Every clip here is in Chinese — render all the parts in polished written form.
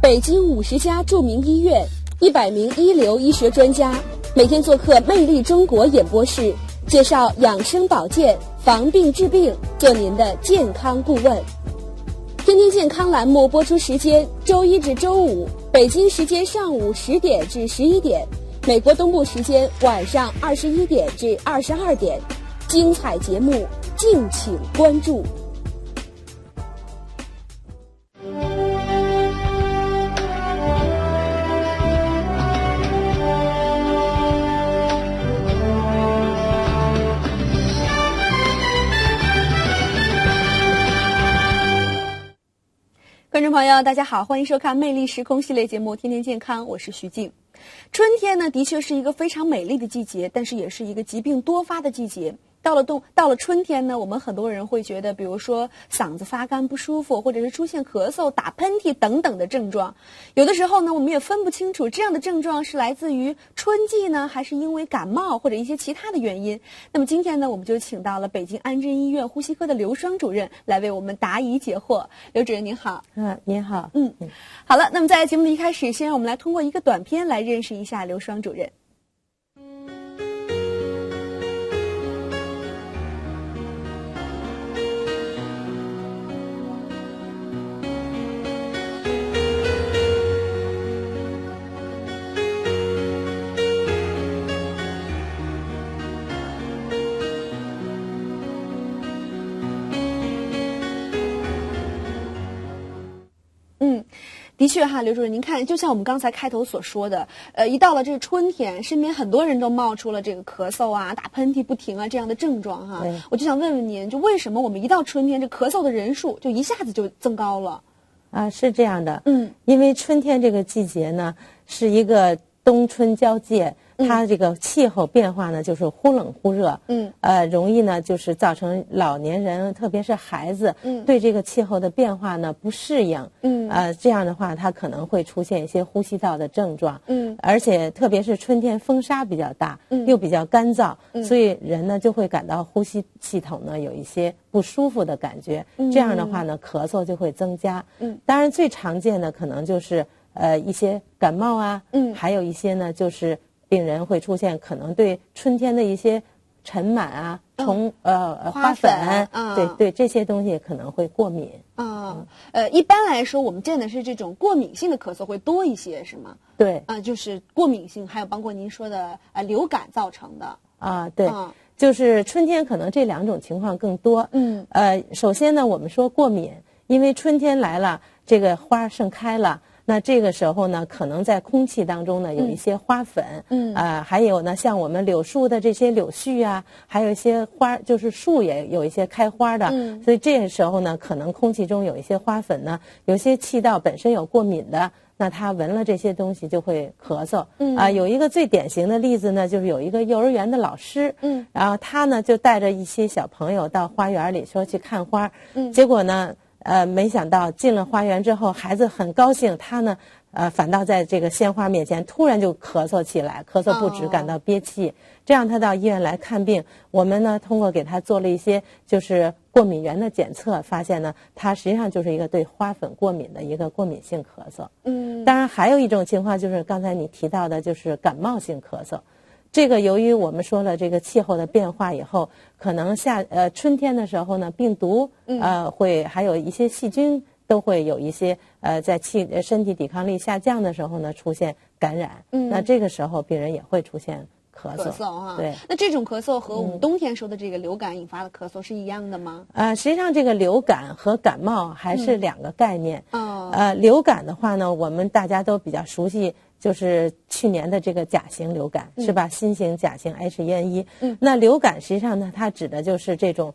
北京50家著名医院，100名一流医学专家，每天做客《魅力中国》演播室，介绍养生保健、防病治病，做您的健康顾问。天天健康栏目播出时间：周一至周五，北京时间上午10点至11点，美国东部时间晚上21点至22点。精彩节目，敬请关注。观众朋友大家好，欢迎收看魅力时空系列节目天天健康，我是徐静。春天呢，的确是一个非常美丽的季节，但是也是一个疾病多发的季节。到了春天呢，我们很多人会觉得，比如说嗓子发干不舒服，或者是出现咳嗽、打喷嚏等等的症状。有的时候呢，我们也分不清楚这样的症状是来自于春季呢，还是因为感冒或者一些其他的原因。那么今天呢，我们就请到了北京安贞医院呼吸科的刘双主任来为我们答疑解惑。刘主任您好。您好。好了，那么在节目的一开始，先让我们来通过一个短片来认识一下刘双主任。的确哈，刘主任，您看，就像我们刚才开头所说的，一到了这个春天，身边很多人都冒出了这个咳嗽啊、打喷嚏不停啊这样的症状哈。我就想问问您，就为什么我们一到春天，这咳嗽的人数就一下子就增高了？是这样的，因为春天这个季节呢，是一个冬春交界。它这个气候变化呢，就是忽冷忽热，容易呢就是造成老年人，特别是孩子，对这个气候的变化呢不适应，这样的话，他可能会出现一些呼吸道的症状，而且特别是春天风沙比较大，又比较干燥，所以人呢就会感到呼吸系统呢有一些不舒服的感觉，这样的话呢咳嗽就会增加，当然最常见的可能就是一些感冒啊，还有一些呢就是病人会出现可能对春天的一些尘螨啊、花粉，对这些东西可能会过敏。一般来说，我们见的是这种过敏性的咳嗽会多一些，是吗？对，就是过敏性，还有包括您说的流感造成的。对，就是春天可能这两种情况更多。首先呢，我们说过敏，因为春天来了，这个花盛开了。那这个时候呢，可能在空气当中呢有一些花粉，还有呢，像我们柳树的这些柳絮啊，还有一些花，就是树也有一些开花的，所以这个时候呢，可能空气中有一些花粉呢，有些气道本身有过敏的，那他闻了这些东西就会咳嗽。有一个最典型的例子呢，就是有一个幼儿园的老师，然后他呢就带着一些小朋友到花园里说去看花，结果呢。没想到进了花园之后，孩子很高兴，他呢，反倒在这个鲜花面前突然就咳嗽起来，咳嗽不止，感到憋气。这样他到医院来看病，我们呢通过给他做了一些就是过敏原的检测，发现呢他实际上就是一个对花粉过敏的一个过敏性咳嗽。当然还有一种情况就是刚才你提到的，就是感冒性咳嗽。这个由于我们说了这个气候的变化以后，可能春天的时候呢，病毒会还有一些细菌都会有一些在身体抵抗力下降的时候呢出现感染，那这个时候病人也会出现咳嗽哈。对，那这种咳嗽和我们冬天说的这个流感引发的咳嗽是一样的吗？实际上这个流感和感冒还是两个概念。流感的话呢，我们大家都比较熟悉。就是去年的这个甲型流感，是吧？新型甲型 H1N1。那流感实际上呢，它指的就是这种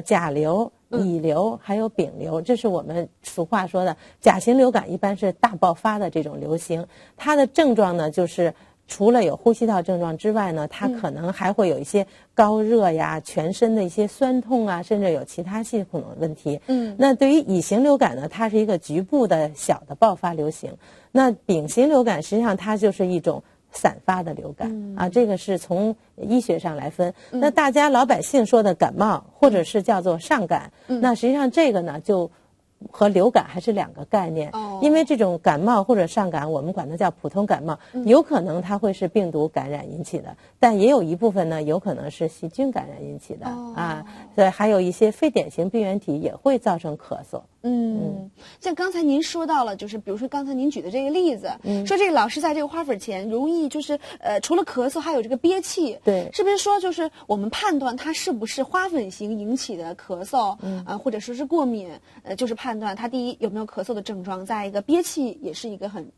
甲流、乙流还有丙流，这是我们俗话说的甲型流感，一般是大爆发的这种流行。它的症状呢，就是除了有呼吸道症状之外呢，它可能还会有一些高热呀、全身的一些酸痛啊，甚至有其他系统的问题。那对于乙型流感呢，它是一个局部的小的爆发流行。那丙型流感实际上它就是一种散发的流感这个是从医学上来分。那大家老百姓说的感冒或者是叫做上感，那实际上这个呢就和流感还是两个概念。因为这种感冒或者上感，我们管它叫普通感冒，有可能它会是病毒感染引起的，但也有一部分呢有可能是细菌感染引起的对，还有一些非典型病原体也会造成咳嗽。像刚才您说到了，就是比如说刚才您举的这个例子，说这个老师在这个花粉前容易就是除了咳嗽还有这个憋气，对，是不是说就是我们判断它是不是花粉型引起的咳嗽，或者说是过敏，就是判断它第一有没有咳嗽的症状，再一个憋气也是一个很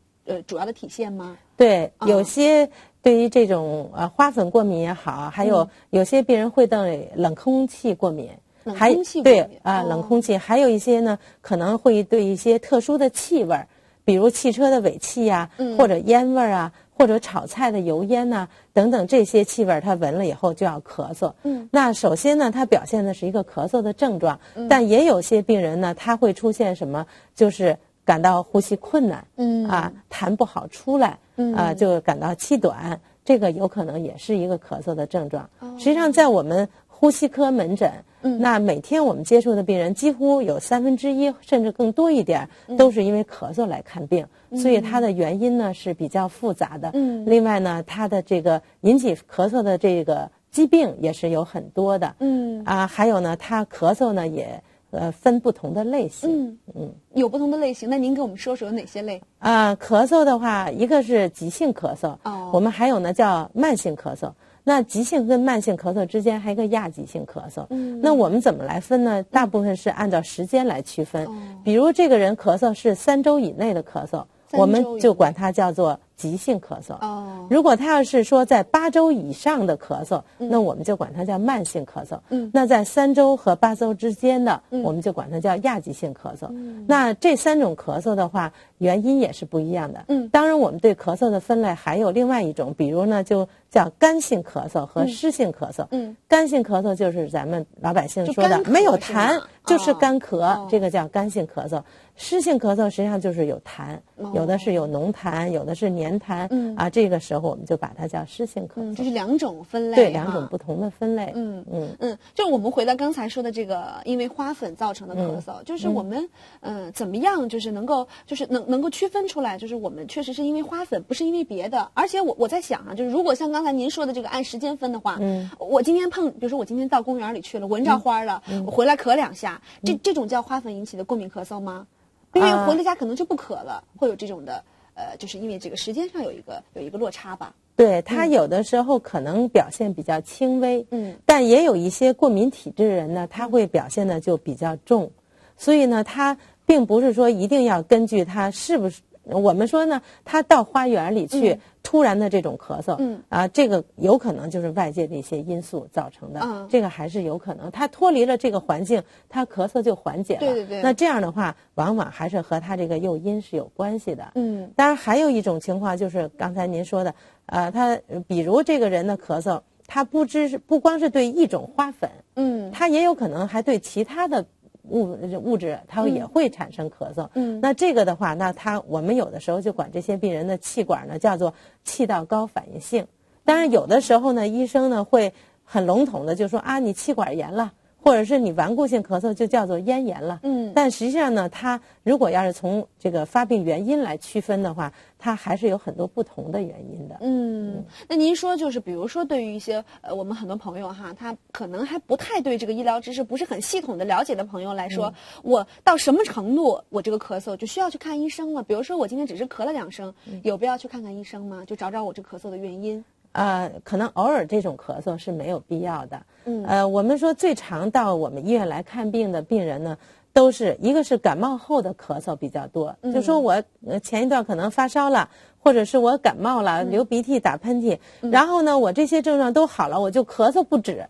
主要的体现吗？对，有些对于这种花粉过敏也好，还有些病人会对冷空气过敏。冷空气过敏冷空气，还有一些呢可能会对一些特殊的气味，比如汽车的尾气呀，或者烟味啊，或者炒菜的油烟呐，等等这些气味，他闻了以后就要咳嗽。那首先呢，它表现的是一个咳嗽的症状，但也有些病人呢，他会出现什么，就是感到呼吸困难，痰不好出来，就感到气短，这个有可能也是一个咳嗽的症状。实际上，在我们呼吸科门诊，那每天我们接触的病人几乎有1/3甚至更多一点，都是因为咳嗽来看病，所以它的原因呢是比较复杂的。另外呢，它的这个引起咳嗽的这个疾病也是有很多的。还有呢，它咳嗽呢也分不同的类型。有不同的类型，那您给我们说说有哪些类？咳嗽的话，一个是急性咳嗽，我们还有呢叫慢性咳嗽。那急性跟慢性咳嗽之间还有一个亚急性咳嗽。那我们怎么来分呢？大部分是按照时间来区分。比如这个人咳嗽是3周以内的咳嗽，我们就管它叫做急性咳嗽。如果他要是说在8周以上的咳嗽，那我们就管它叫慢性咳嗽。那在3周和8周之间的，我们就管它叫亚急性咳嗽。那这3种咳嗽的话，原因也是不一样的。当然我们对咳嗽的分类还有另外一种，比如呢就叫干性咳嗽和湿性咳嗽。干性咳嗽就是咱们老百姓说的没有痰，就是干咳，这个叫干性咳嗽。湿性咳嗽实际上就是有痰，有的是有浓痰，有的是黏痰，这个时候我们就把它叫湿性咳嗽。这是2种分类，对，2种不同的分类。就我们回到刚才说的这个因为花粉造成的咳嗽，就是我们怎么样就是能够区分出来，就是我们确实是因为花粉，不是因为别的。而且我在想就是如果像刚才您说的这个按时间分的话，我今天比如说我今天到公园里去了，闻着花了，我回来咳2下，这种叫花粉引起的过敏咳嗽吗？因为回了家可能就不咳了，会有这种的，就是因为这个时间上有一个落差吧。对，他有的时候可能表现比较轻微，但也有一些过敏体质人呢，他会表现的就比较重，所以呢，他并不是说一定要根据他是不是。我们说呢，他到花园里去突然的这种咳嗽，这个有可能就是外界的一些因素造成的，这个还是有可能。他脱离了这个环境，他咳嗽就缓解了。对。那这样的话，往往还是和他这个诱因是有关系的。当然还有一种情况就是刚才您说的，他比如这个人的咳嗽，他不光是对一种花粉，他也有可能还对其他的物质它也会产生咳嗽。那这个的话，那我们有的时候就管这些病人的气管呢叫做气道高反应性。当然有的时候呢，医生呢会很笼统的就说你气管炎了，或者是你顽固性咳嗽就叫做咽炎了。但实际上呢，它如果要是从这个发病原因来区分的话，它还是有很多不同的原因的。那您说就是比如说对于一些我们很多朋友哈，他可能还不太对这个医疗知识不是很系统的了解的朋友来说，我到什么程度我这个咳嗽就需要去看医生了？比如说我今天只是咳了2声，有必要去看看医生吗？就找找我这咳嗽的原因？可能偶尔这种咳嗽是没有必要的。我们说最常到我们医院来看病的病人呢，都是一个是感冒后的咳嗽比较多，就说我前一段可能发烧了，或者是我感冒了，流鼻涕打喷嚏，然后呢我这些症状都好了，我就咳嗽不止，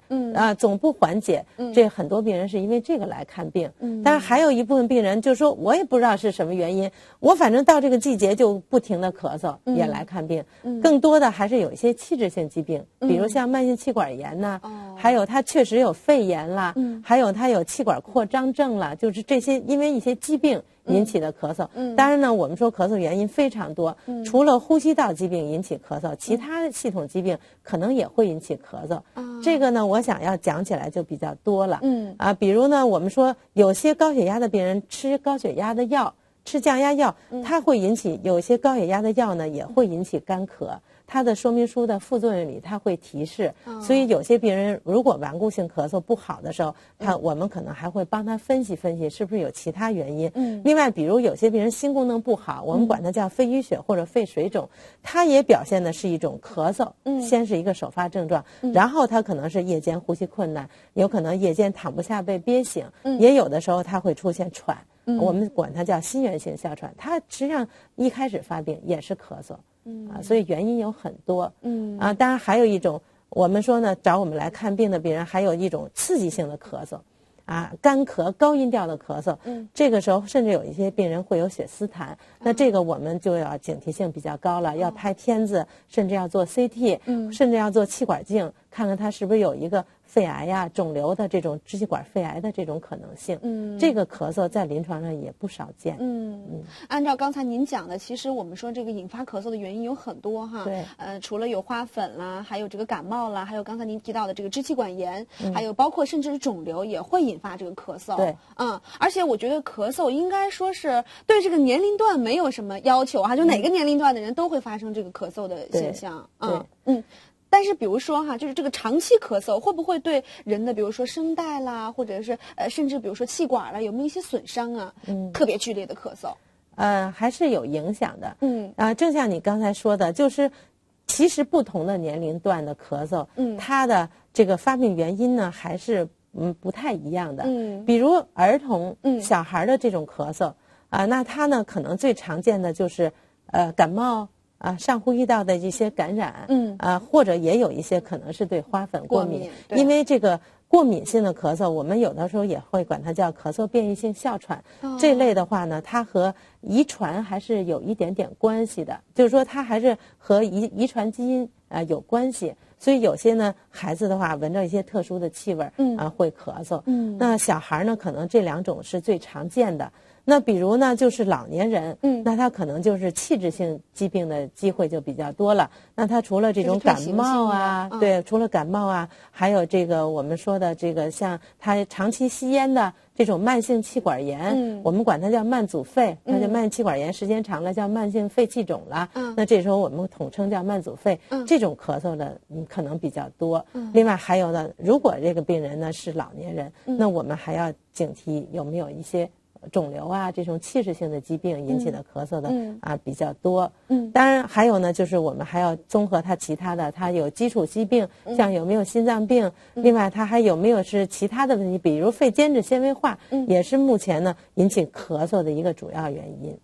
总不缓解。这很多病人是因为这个来看病。但是还有一部分病人就说我也不知道是什么原因，我反正到这个季节就不停的咳嗽，也来看病。更多的还是有一些器质性疾病，比如像慢性气管炎呐，还有他确实有肺炎啦，还有他有气管扩张症啦，就是这些因为一些疾病引起的咳嗽。当然呢，我们说咳嗽原因非常多，除了呼吸道疾病引起咳嗽，其他系统疾病可能也会引起咳嗽。这个呢，我想要讲起来就比较多了。比如呢，我们说有些高血压的病人吃高血压的药，吃降压药，它会引起有些高血压的药呢也会引起干咳。它的说明书的副作用里，它会提示，所以有些病人如果顽固性咳嗽不好的时候，我们可能还会帮他分析分析是不是有其他原因。另外，比如有些病人心功能不好，我们管它叫肺淤血或者肺水肿，它也表现的是一种咳嗽，先是一个首发症状，然后它可能是夜间呼吸困难，有可能夜间躺不下被憋醒，也有的时候它会出现喘，我们管它叫心源性哮喘，它实际上一开始发病也是咳嗽。所以原因有很多。当然还有一种，我们说呢，找我们来看病的病人，还有一种刺激性的咳嗽，干咳、高音调的咳嗽。这个时候甚至有一些病人会有血丝痰，那这个我们就要警惕性比较高了，要拍片子，甚至要做 CT，甚至要做气管镜，看看它是不是有一个肺癌呀、肿瘤的这种支气管肺癌的这种可能性。这个咳嗽在临床上也不少见。按照刚才您讲的，其实我们说这个引发咳嗽的原因有很多哈。对。除了有花粉啦，还有这个感冒啦，还有刚才您提到的这个支气管炎，还有包括甚至是肿瘤也会引发这个咳嗽。对。而且我觉得咳嗽应该说是对这个年龄段没有什么要求哈，就哪个年龄段的人都会发生这个咳嗽的现象。但是比如说哈，就是这个长期咳嗽会不会对人的比如说声带啦，或者是甚至比如说气管啦，有没有一些损伤啊？特别剧烈的咳嗽。还是有影响的。正像你刚才说的，就是其实不同的年龄段的咳嗽，它的这个发病原因呢还是不太一样的。比如儿童、小孩的这种咳嗽那它呢可能最常见的就是感冒。上呼吸道的一些感染，或者也有一些可能是对花粉过敏，因为这个过敏性的咳嗽，我们有的时候也会管它叫咳嗽变异性哮喘。这类的话呢，它和遗传还是有一点点关系的，就是说它还是和遗传基因有关系。所以有些呢孩子的话闻着一些特殊的气味会咳嗽。那小孩呢可能这两种是最常见的。那比如呢，就是老年人，那他可能就是器质性疾病的机会就比较多了。那他除了这种感冒对，除了感冒还有这个我们说的这个像他长期吸烟的这种慢性气管炎，我们管它叫慢阻肺，那就慢性气管炎时间长了叫慢性肺气肿了。那这时候我们统称叫慢阻肺。这种咳嗽的可能比较多。另外还有呢，如果这个病人呢是老年人，那我们还要警惕有没有一些肿瘤这种器质性的疾病引起的咳嗽的比较多。当然还有呢，就是我们还要综合它其他的，它有基础疾病，像有没有心脏病，另外它还有没有是其他的问题，比如肺间质纤维化，也是目前呢引起咳嗽的一个主要原因。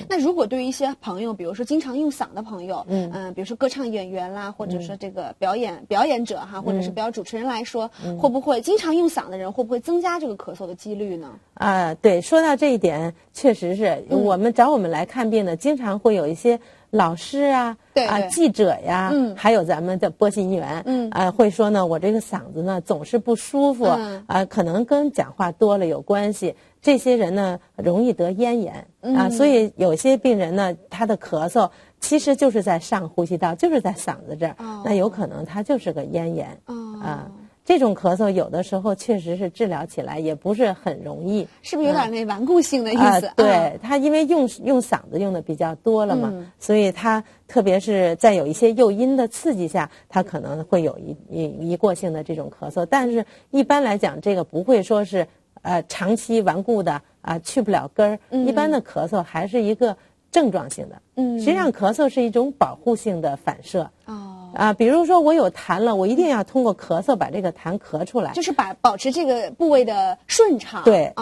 那如果对于一些朋友，比如说经常用嗓的朋友，比如说歌唱演员啦，或者说这个表演者哈，或者是表演主持人来说，会不会经常用嗓的人会不会增加这个咳嗽的几率呢？对，说到这一点，确实是我们找我们来看病的，经常会有一些老师记者呀，还有咱们的播音员，会说呢，我这个嗓子呢总是不舒服，可能跟讲话多了有关系。这些人呢容易得咽炎所以有些病人呢，他的咳嗽其实就是在上呼吸道，就是在嗓子这儿，那有可能他就是个咽炎这种咳嗽有的时候确实是治疗起来也不是很容易，是不是有点那顽固性的意思？对，他因为用嗓子用的比较多了嘛，所以他特别是在有一些诱因的刺激下，他可能会有一过性的这种咳嗽，但是一般来讲，这个不会说是长期顽固的去不了根儿。一般的咳嗽还是一个症状性的。实际上咳嗽是一种保护性的反射。比如说我有痰了，我一定要通过咳嗽把这个痰咳出来，就是保持这个部位的顺畅。对，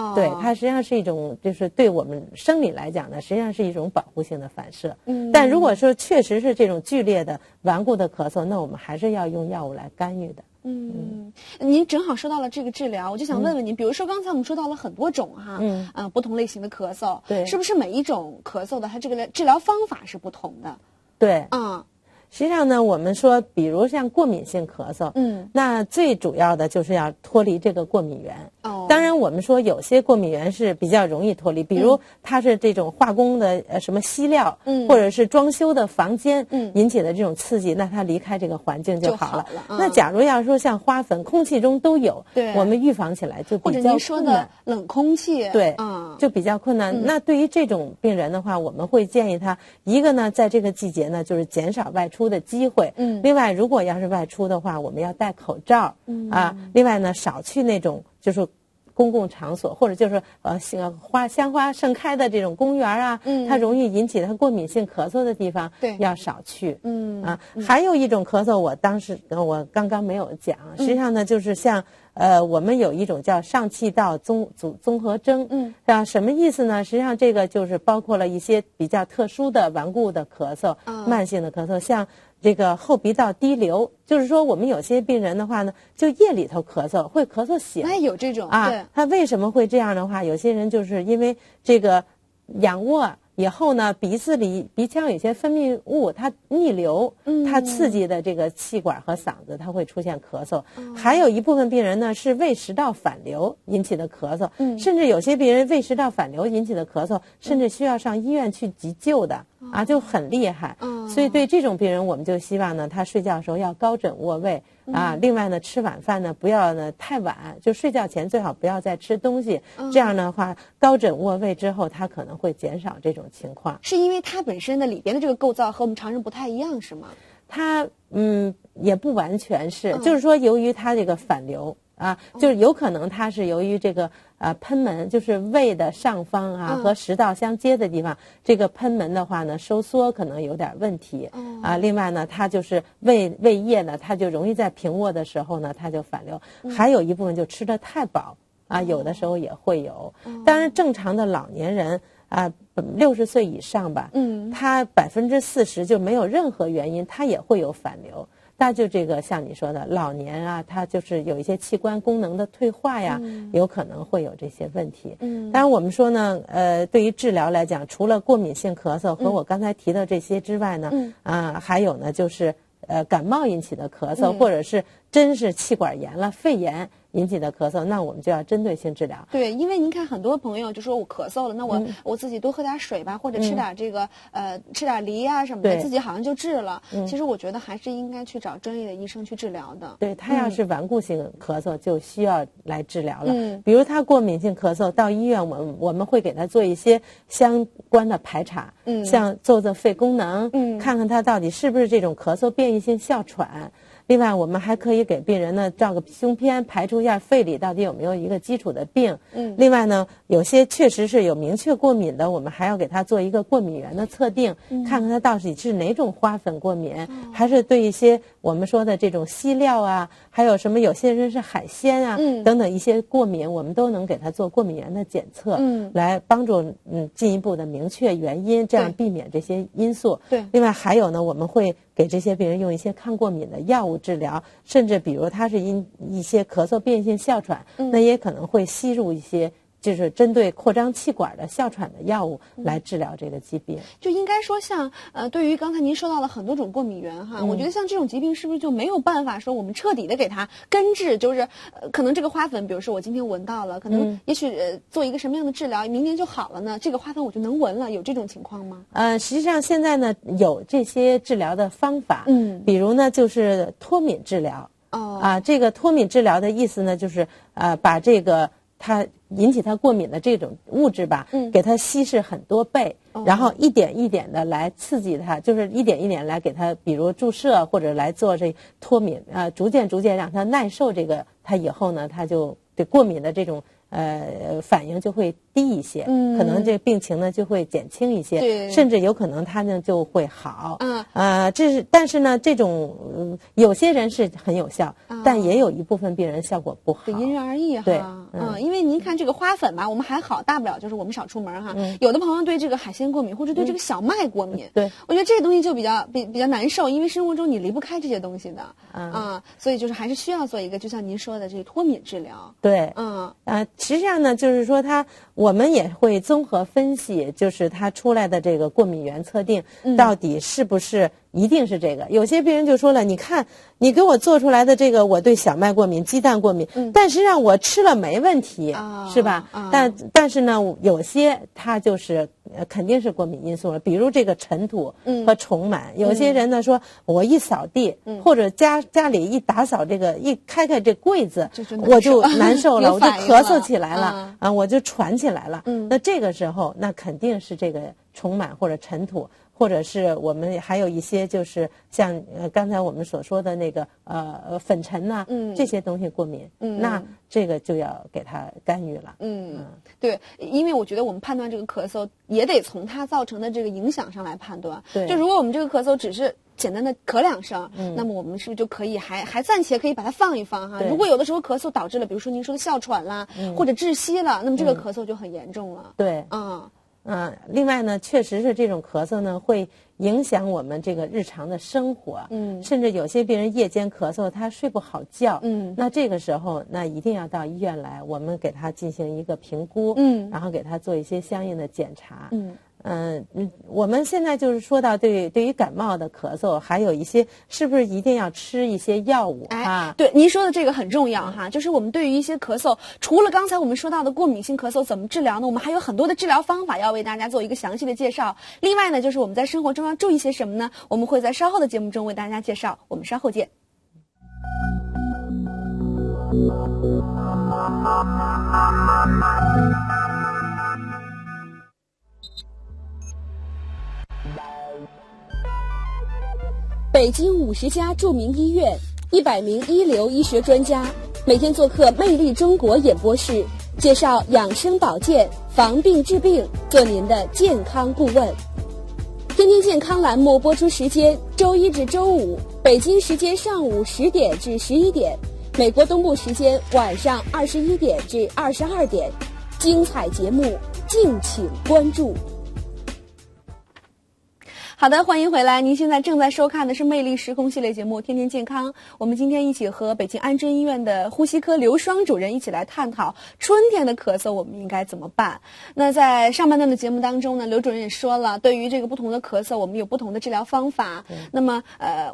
它实际上是一种，就是对我们生理来讲呢，实际上是一种保护性的反射。但如果说确实是这种剧烈的顽固的咳嗽，那我们还是要用药物来干预的。您正好说到了这个治疗，我就想问问您，比如说刚才我们说到了很多种不同类型的咳嗽，对，是不是每一种咳嗽的它这个治疗方法是不同的？对，实际上呢，我们说，比如像过敏性咳嗽，那最主要的就是要脱离这个过敏源。当然我们说有些过敏源是比较容易脱离，比如它是这种化工的什么稀料，或者是装修的房间引起的这种刺激，那它离开这个环境就好了。那假如要说像花粉，空气中都有，对，我们预防起来就比较困难。或者您说的冷空气，对，就比较困难。那对于这种病人的话，我们会建议他一个呢，在这个季节呢，就是减少外出的机会。另外，如果要是外出的话，我们要戴口罩。另外呢，少去那种就是公共场所，或者就是香花盛开的这种公园啊，它容易引起它过敏性咳嗽的地方，要少去。还有一种咳嗽，我刚刚没有讲，实际上呢，就是像我们有一种叫上气道综合征，什么意思呢？实际上这个就是包括了一些比较特殊的顽固的咳嗽，慢性的咳嗽，像这个后鼻道滴流，就是说我们有些病人的话呢，就夜里头咳嗽，会咳嗽醒。有这种对，他为什么会这样的话？有些人就是因为这个仰卧以后呢，鼻腔有些分泌物它逆流，它刺激的这个气管和嗓子，它会出现咳嗽。还有一部分病人呢是胃食道反流引起的咳嗽，甚至有些病人胃食道反流引起的咳嗽，甚至需要上医院去急救的。就很厉害。所以对这种病人，我们就希望呢，他睡觉的时候要高枕卧位另外呢，吃晚饭呢不要呢太晚，就睡觉前最好不要再吃东西。这样的话，高枕卧位之后，他可能会减少这种情况。是因为它本身的里边的这个构造和我们常人不太一样，是吗？它也不完全是，就是说由于它这个反流。就是有可能它是由于这个喷门，就是胃的上方和食道相接的地方，这个喷门的话呢收缩可能有点问题。另外呢，它就是胃液呢，它就容易在平卧的时候呢，它就反流。还有一部分就吃得太饱有的时候也会有。当然，正常的老年人60岁以上吧，他40%就没有任何原因，他也会有反流。那就这个像你说的老年他就是有一些器官功能的退化呀，有可能会有这些问题。当然我们说呢，对于治疗来讲，除了过敏性咳嗽和我刚才提的这些之外呢，还有呢就是感冒引起的咳嗽，或者是真是气管炎了、肺炎引起的咳嗽，那我们就要针对性治疗。对，因为您看很多朋友就说我咳嗽了，那我自己多喝点水吧，或者吃点这个吃点梨什么的，自己好像就治了。其实我觉得还是应该去找专业的医生去治疗的。对，他要是顽固性咳嗽就需要来治疗了。比如他过敏性咳嗽，到医院我们会给他做一些相关的排查，像做肺功能，看看他到底是不是这种咳嗽变异性哮喘。另外，我们还可以给病人呢照个胸片，排除一下肺里到底有没有一个基础的病。另外呢，有些确实是有明确过敏的，我们还要给他做一个过敏源的测定，看看他到底是哪种花粉过敏，还是对一些我们说的这种稀料还有什么有些人是海鲜等等一些过敏，我们都能给他做过敏源的检测，来帮助进一步的明确原因，这样避免这些因素。对。另外还有呢，我们会给这些病人用一些抗过敏的药物治疗，甚至比如他是因一些咳嗽变异性哮喘，那也可能会吸入一些就是针对扩张气管的哮喘的药物来治疗这个疾病。就应该说像对于刚才您说到了很多种过敏源我觉得像这种疾病是不是就没有办法说我们彻底的给它根治，就是可能这个花粉比如说我今天闻到了，可能也许做一个什么样的治疗明年就好了呢，这个花粉我就能闻了，有这种情况吗？实际上现在呢有这些治疗的方法，比如呢就是脱敏治疗。这个脱敏治疗的意思呢就是把这个它引起它过敏的这种物质吧，给它稀释很多倍，然后一点一点的来刺激它，就是一点一点来给它，比如注射或者来做这脱敏，逐渐让它耐受这个，它以后呢，它就对过敏的这种反应就会低一些，可能这病情呢就会减轻一些，甚至有可能它呢就会好。但是呢，这种有些人是很有效，但也有一部分病人效果不好，因人而异对，因为您看这个花粉嘛，我们还好，大不了就是我们少出门有的朋友对这个海鲜过敏，或者对这个小麦过敏，对，我觉得这个东西就比较难受，因为生活中你离不开这些东西的，所以就是还是需要做一个，就像您说的这个脱敏治疗。对，实际上呢，就是说我们也会综合分析，就是它出来的这个过敏原测定到底是不是一定是这个。有些病人就说了，你看你给我做出来的这个，我对小麦过敏、鸡蛋过敏，但实际上我吃了没问题，是吧？但是呢，有些它就是肯定是过敏因素了，比如这个尘土和虫螨。有些人呢说，我一扫地，或者家里一打扫这个，一开这柜子，我就难受了，我就咳嗽起来了啊，我就喘起来了。那这个时候，那肯定是这个虫螨或者尘土。或者是我们还有一些就是像刚才我们所说的那个粉尘呐，这些东西过敏，那这个就要给它干预了。对，因为我觉得我们判断这个咳嗽也得从它造成的这个影响上来判断。对，就如果我们这个咳嗽只是简单的咳两声，那么我们是不是就可以还暂且可以把它放一放哈？如果有的时候咳嗽导致了，比如说您说的哮喘啦，或者窒息了，那么这个咳嗽就很严重了。对，另外呢，确实是这种咳嗽呢会影响我们这个日常的生活，甚至有些病人夜间咳嗽，他睡不好觉，那这个时候那一定要到医院来，我们给他进行一个评估，然后给他做一些相应的检查，我们现在就是说到对于感冒的咳嗽，还有一些是不是一定要吃一些药物啊？对，您说的这个很重要哈，就是我们对于一些咳嗽，除了刚才我们说到的过敏性咳嗽怎么治疗呢？我们还有很多的治疗方法要为大家做一个详细的介绍。另外呢，就是我们在生活中要注意些什么呢？我们会在稍后的节目中为大家介绍。我们稍后见。北京50家著名医院，100名一流医学专家，每天做客魅力中国演播室，介绍养生保健、防病治病，做您的健康顾问。天天健康栏目播出时间：周一至周五，北京时间上午10点至11点，美国东部时间晚上21点至22点。精彩节目，敬请关注。好的，欢迎回来。您现在正在收看的是魅力时空系列节目《天天健康》。我们今天一起和北京安贞医院的呼吸科刘双主任一起来探讨春天的咳嗽我们应该怎么办。那在上半段的节目当中呢，刘主任也说了，对于这个不同的咳嗽，我们有不同的治疗方法。那么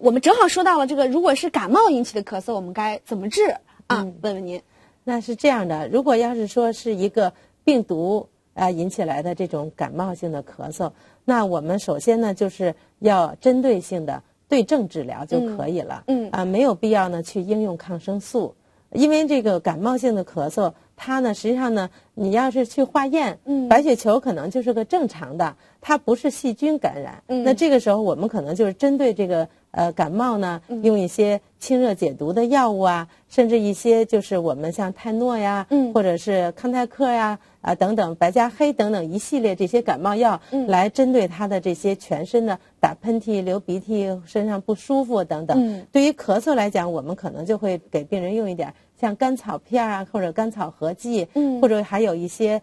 我们正好说到了这个，如果是感冒引起的咳嗽，我们该怎么治啊？问问您。那是这样的，如果要是说是一个病毒引起来的这种感冒性的咳嗽，那我们首先呢就是要针对性的对症治疗就可以了。没有必要呢去应用抗生素，因为这个感冒性的咳嗽，它呢实际上呢，你要是去化验，白血球可能就是个正常的，它不是细菌感染。那这个时候我们可能就是针对这个感冒呢，用一些清热解毒的药物啊，甚至一些就是我们像泰诺呀，或者是康泰克呀等等，白加黑等等一系列这些感冒药，来针对它的这些全身的打喷嚏、流鼻涕、身上不舒服等等。对于咳嗽来讲，我们可能就会给病人用一点像甘草片啊，或者甘草合剂，或者还有一些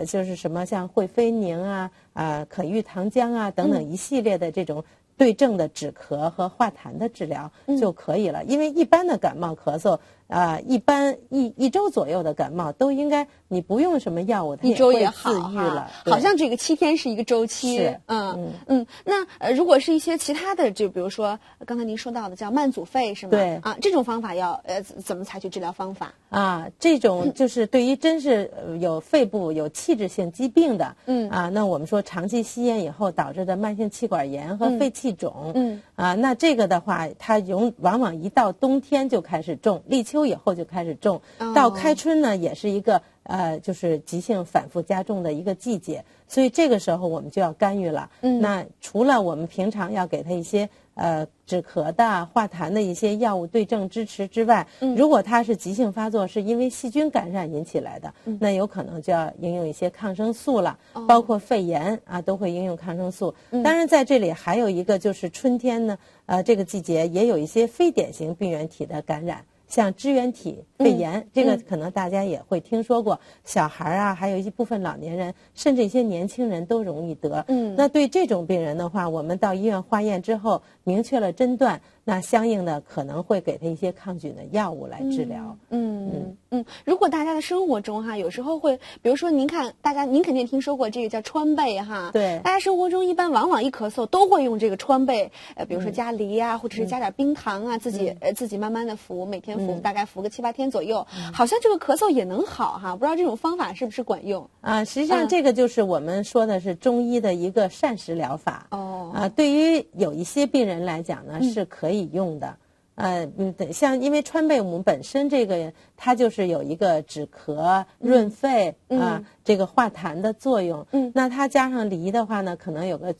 就是什么像惠菲宁啊、可玉糖浆啊等等一系列的这种对症的止咳和化痰的治疗就可以了。因为一般的感冒咳嗽一般一周左右的感冒都应该你不用什么药物，它一周也好自愈了。好像这个7天是一个周期。是，那如果是一些其他的，就比如说刚才您说到的叫慢阻肺是吗？对啊，这种方法要怎么采取治疗方法？这种就是对于真是有肺部有器质性疾病的，那我们说长期吸烟以后导致的慢性气管炎和肺气肿，那这个的话，它往往一到冬天就开始重，立秋以后就开始重，到开春呢也是一个就是急性反复加重的一个季节，所以这个时候我们就要干预了。那除了我们平常要给他一些止咳的、化痰的一些药物对症支持之外，如果它是急性发作，是因为细菌感染引起来的，那有可能就要应用一些抗生素了，包括肺炎都会应用抗生素。当然在这里还有一个就是春天呢，这个季节也有一些非典型病原体的感染。像支原体肺炎，这个可能大家也会听说过，小孩还有一部分老年人，甚至一些年轻人都容易得。那对这种病人的话，我们到医院化验之后，明确了诊断，那相应的可能会给他一些抗菌的药物来治疗。如果大家的生活中哈，有时候会，比如说您看，您肯定听说过这个叫川贝哈，对，大家生活中一般往往一咳嗽都会用这个川贝，比如说加梨啊，或者是加点冰糖啊，自己慢慢的服，每天服大概服个7、8天左右，好像这个咳嗽也能好哈，不知道这种方法是不是管用啊？实际上这个就是我们说的是中医的一个膳食疗法对于有一些病人来讲呢是可以用的。像因为川贝母本身这个它就是有一个止咳、润肺这个化痰的作用。那它加上梨的话呢，可能有个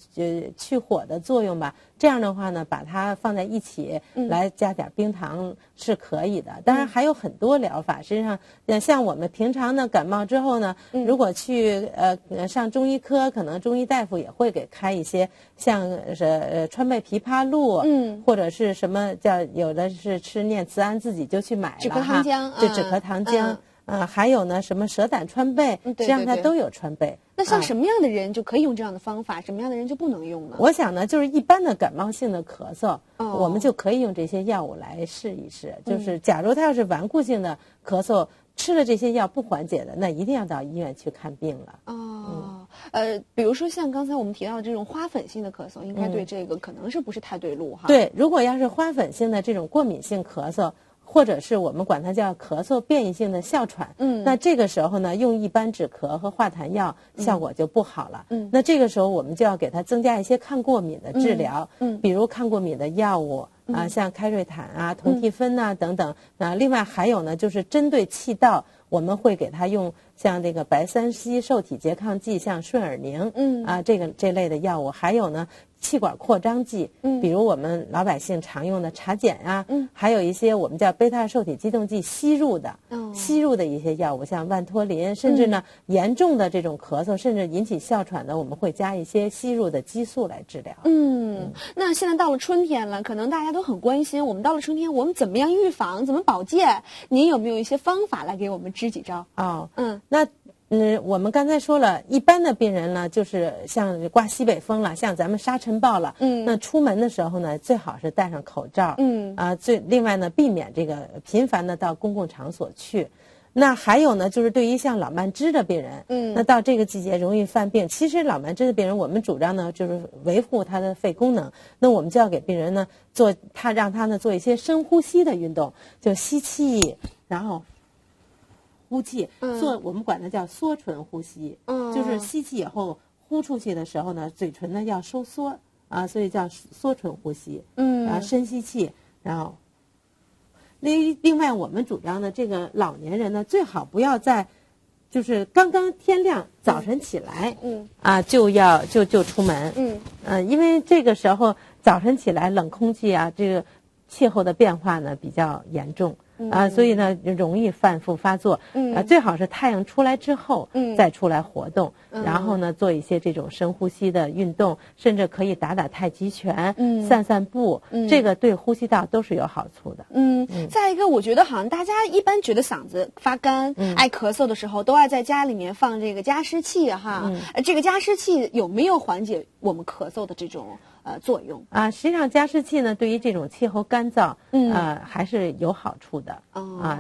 去火的作用吧。这样的话呢，把它放在一起来加点冰糖是可以的。当然还有很多疗法，实际上像我们平常呢感冒之后呢，如果去上中医科，可能中医大夫也会给开一些像川贝枇杷露，或者是什么叫有的是吃念慈庵自己就去买了止咳糖浆，就止咳糖浆。还有呢，什么蛇胆川贝，实际上它都有川贝。那像什么样的人就可以用这样的方法，什么样的人就不能用呢？我想呢，就是一般的感冒性的咳嗽，我们就可以用这些药物来试一试。就是假如他要是顽固性的咳嗽，吃了这些药不缓解的，那一定要到医院去看病了。比如说像刚才我们提到的这种花粉性的咳嗽，应该对这个可能是不是太对路哈？对，如果要是花粉性的这种过敏性咳嗽，或者是我们管它叫咳嗽变异性的哮喘，那这个时候呢，用一般止咳和化痰药效果就不好了。那这个时候我们就要给它增加一些抗过敏的治疗，比如抗过敏的药物像开瑞坦啊、酮替芬呐等等。另外还有呢，就是针对气道，我们会给它用像这个白三烯受体拮抗剂，像顺尔宁，这类的药物，还有呢。气管扩张剂，比如我们老百姓常用的茶碱啊，还有一些我们叫贝塔受体激动剂吸入的一些药物，像万托林，甚至呢严重的这种咳嗽，甚至引起哮喘的，我们会加一些吸入的激素来治疗。那现在到了春天了，可能大家都很关心，我们到了春天，我们怎么样预防，怎么保健？您有没有一些方法来给我们支几招？我们刚才说了，一般的病人呢，就是像刮西北风了，像咱们沙尘暴了，那出门的时候呢，最好是戴上口罩，另外呢，避免这个频繁的到公共场所去。那还有呢，就是对于像老慢支的病人，那到这个季节容易犯病。其实老慢支的病人，我们主张呢，就是维护他的肺功能。那我们就要给病人呢让他呢做一些深呼吸的运动，就吸气，然后呼气，我们管它叫缩唇呼吸，就是吸气以后呼出去的时候呢，嘴唇呢要收缩所以叫缩唇呼吸。然后深吸气，然后另外我们主张的这个老年人呢，最好不要在就是刚刚天亮早晨起来，就出门，因为这个时候早晨起来冷空气这个气候的变化呢比较严重。所以呢容易反复发作。最好是太阳出来之后再出来活动，然后呢做一些这种深呼吸的运动，甚至可以打太极拳，散散步，这个对呼吸道都是有好处的。再一个，我觉得好像大家一般觉得嗓子发干、爱咳嗽的时候，都爱在家里面放这个加湿器哈。这个加湿器有没有缓解我们咳嗽的这种作用实际上加湿器呢，对于这种气候干燥，还是有好处的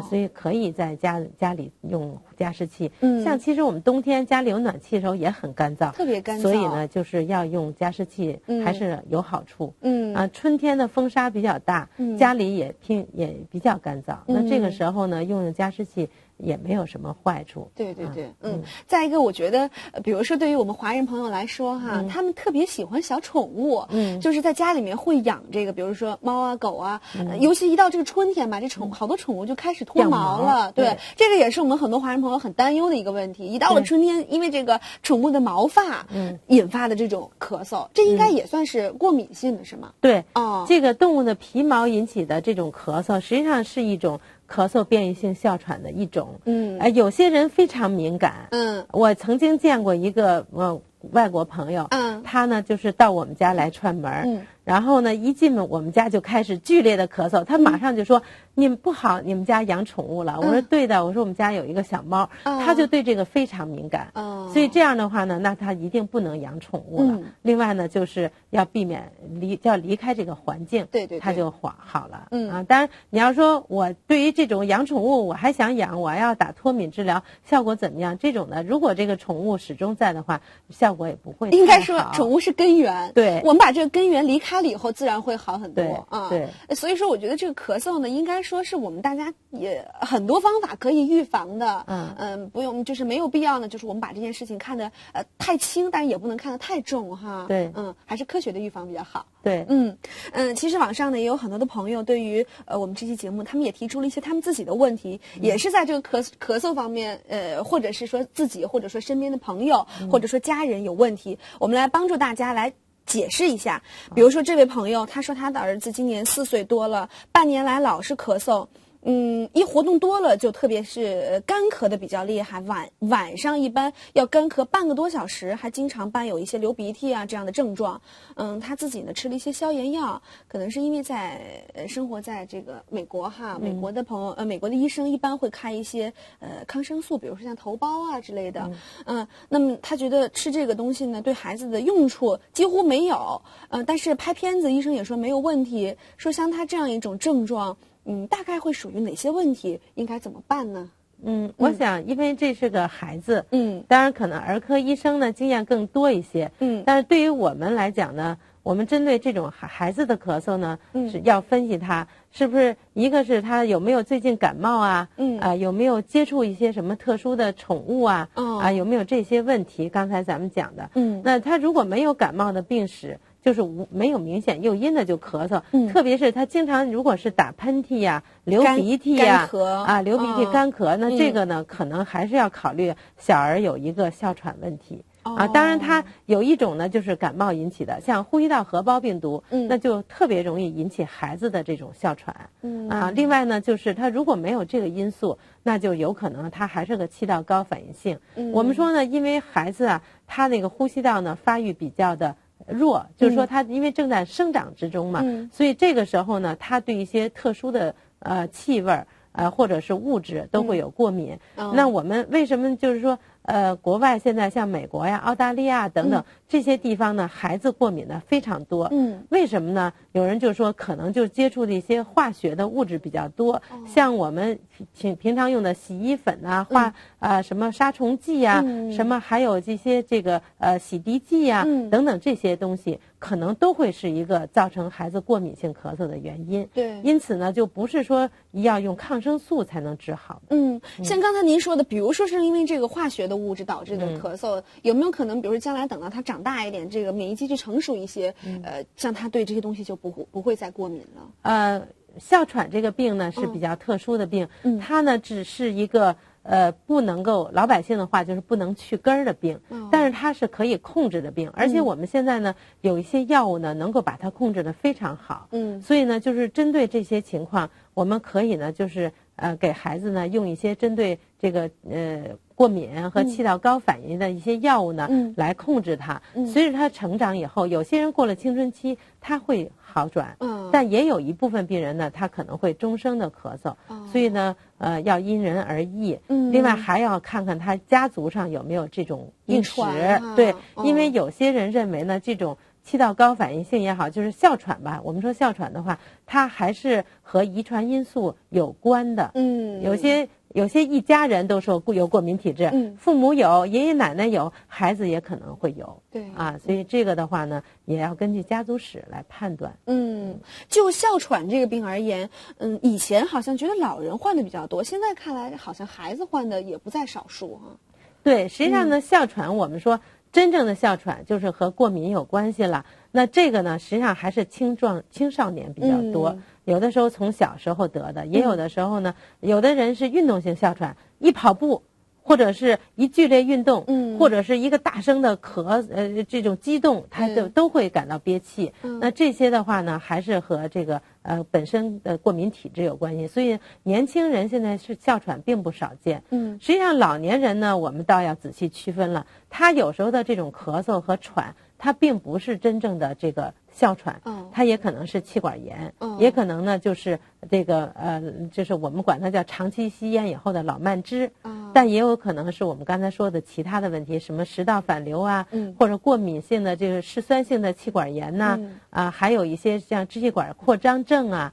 所以可以在家里用加湿器。像其实我们冬天家里有暖气的时候也很干燥，特别干燥，所以呢，就是要用加湿器，还是有好处。春天的风沙比较大，家里也比较干燥，那这个时候呢，用加湿器也没有什么坏处。对，再一个，我觉得，比如说对于我们华人朋友来说哈，他们特别喜欢小宠物，就是在家里面会养这个，比如说猫啊、狗啊，尤其一到这个春天吧，好多宠物就开始脱毛了。对，这个也是我们很多华人朋友很担忧的一个问题。一到了春天，因为这个宠物的毛发，引发的这种咳嗽，这应该也算是过敏性的，是吗？对，这个动物的皮毛引起的这种咳嗽，实际上是一种咳嗽变异性哮喘的一种。有些人非常敏感。我曾经见过一个外国朋友，他呢就是到我们家来串门，然后呢，一进门我们家就开始剧烈的咳嗽，他马上就说：“你们不好，你们家养宠物了。”我说：“对的，我说我们家有一个小猫。”他就对这个非常敏感。所以这样的话呢，那他一定不能养宠物了。另外呢，就是要避免要离开这个环境，对，他就好了。当然你要说我对于这种养宠物我还想养，我要打脱敏治疗，效果怎么样？这种呢，如果这个宠物始终在的话，效果也不会太好。应该说宠物是根源，对，我们把这个根源离开了以后，自然会好很多。对，所以说我觉得这个咳嗽呢，应该说是我们大家也很多方法可以预防的。不用，就是没有必要呢，就是我们把这件事情看得太轻，但是也不能看得太重哈。对，还是科学的预防比较好。对，其实网上呢也有很多的朋友对于我们这期节目，他们也提出了一些他们自己的问题，也是在这个咳嗽方面，或者是说自己，或者说身边的朋友，或者说家人有问题，我们来帮助大家来解释一下。比如说这位朋友，他说他的儿子今年4岁多了，半年来老是咳嗽。一活动多了就特别是干咳的比较厉害，晚上一般要干咳半个多小时，还经常伴有一些流鼻涕啊这样的症状。他自己呢吃了一些消炎药，可能是因为在生活在这个美国哈，美国的朋友美国的医生一般会开一些抗生素，比如说像头孢啊之类的。那么他觉得吃这个东西呢对孩子的用处几乎没有。但是拍片子医生也说没有问题，说像他这样一种症状。大概会属于哪些问题？应该怎么办呢？我想，因为这是个孩子，当然可能儿科医生呢经验更多一些，但是对于我们来讲呢，我们针对这种孩子的咳嗽呢，是要分析他是不是一个是他有没有最近感冒啊，有没有接触一些什么特殊的宠物啊，有没有这些问题？刚才咱们讲的，那他如果没有感冒的病史。就是没有明显诱因的就咳嗽，特别是他经常如果是打喷嚏呀、流鼻涕呀、流鼻涕干咳，那这个呢可能还是要考虑小儿有一个哮喘问题。当然它有一种呢就是感冒引起的，像呼吸道合胞病毒，那就特别容易引起孩子的这种哮喘。另外呢就是他如果没有这个因素，那就有可能他还是个气道高反应性。我们说呢，因为孩子啊，他那个呼吸道呢发育比较的弱，就是说他因为正在生长之中嘛，所以这个时候呢，他对一些特殊的气味或者是物质都会有过敏。那我们为什么就是说国外现在像美国呀、澳大利亚等等这些地方呢，孩子过敏的非常多。为什么呢？有人就说可能就接触的一些化学的物质比较多，像我们平常用的洗衣粉啊、什么杀虫剂啊、什么还有这些这个洗涤剂啊等等这些东西，可能都会是一个造成孩子过敏性咳嗽的原因。对，因此呢，就不是说要用抗生素才能治好的。像刚才您说的，比如说是因为这个化学的物质导致的咳嗽，有没有可能，比如说将来等到他长大一点，这个免疫机制成熟一些，像他对这些东西就不会再过敏了？哮喘这个病呢是比较特殊的病，它呢只是一个不能够老百姓的话就是不能去根儿的病，但是它是可以控制的病，而且我们现在呢有一些药物呢能够把它控制得非常好。所以呢就是针对这些情况，我们可以呢就是给孩子呢用一些针对这个过敏和气道高反应的一些药物呢来控制它。随着他成长以后，有些人过了青春期他会好转，但也有一部分病人呢他可能会终生的咳嗽。所以呢要因人而异。另外还要看看他家族上有没有这种病史。对，因为有些人认为呢这种气道高反应性也好，就是哮喘吧，我们说哮喘的话，它还是和遗传因素有关的。有些一家人都说有过敏体质，父母有，爷爷奶奶有，孩子也可能会有。对所以这个的话呢，也要根据家族史来判断。就哮喘这个病而言，以前好像觉得老人患的比较多，现在看来好像孩子患的也不在少数哈。对，实际上呢，哮喘我们说真正的哮喘就是和过敏有关系了。那这个呢，实际上还是青少年比较多，有的时候从小时候得的，也有的时候呢，有的人是运动性哮喘，一跑步或者是一剧烈运动，或者是一个大声的这种激动，他都会感到憋气。那这些的话呢，还是和这个本身的过敏体质有关系。所以年轻人现在是哮喘并不少见。实际上老年人呢，我们倒要仔细区分了，他有时候的这种咳嗽和喘，它并不是真正的这个哮喘，它也可能是气管炎，也可能呢就是这个就是我们管它叫长期吸烟以后的老慢支，但也有可能是我们刚才说的其他的问题，什么食道反流啊，或者过敏性的这个嗜酸性的气管炎呐，还有一些像支气管扩张症啊，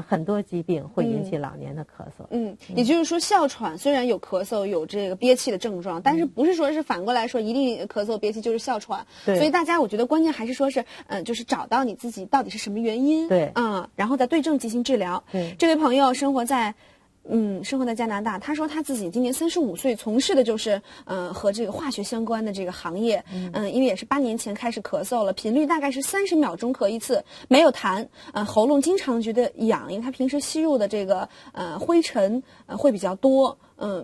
很多疾病会引起老年的咳嗽。也就是说，哮喘虽然有咳嗽、有这个憋气的症状，但是不是说是反过来说一定咳嗽憋气就是哮喘。所以大家我觉得关键还是说是就是找到你自己到底是什么原因，对，然后再对症进行治疗。这位朋友生活在加拿大，他说他自己今年35岁，从事的就是和这个化学相关的这个行业。因为也是8年前开始咳嗽了，频率大概是30秒钟咳一次，没有痰，喉咙经常觉得痒，因为他平时吸入的这个灰尘会比较多。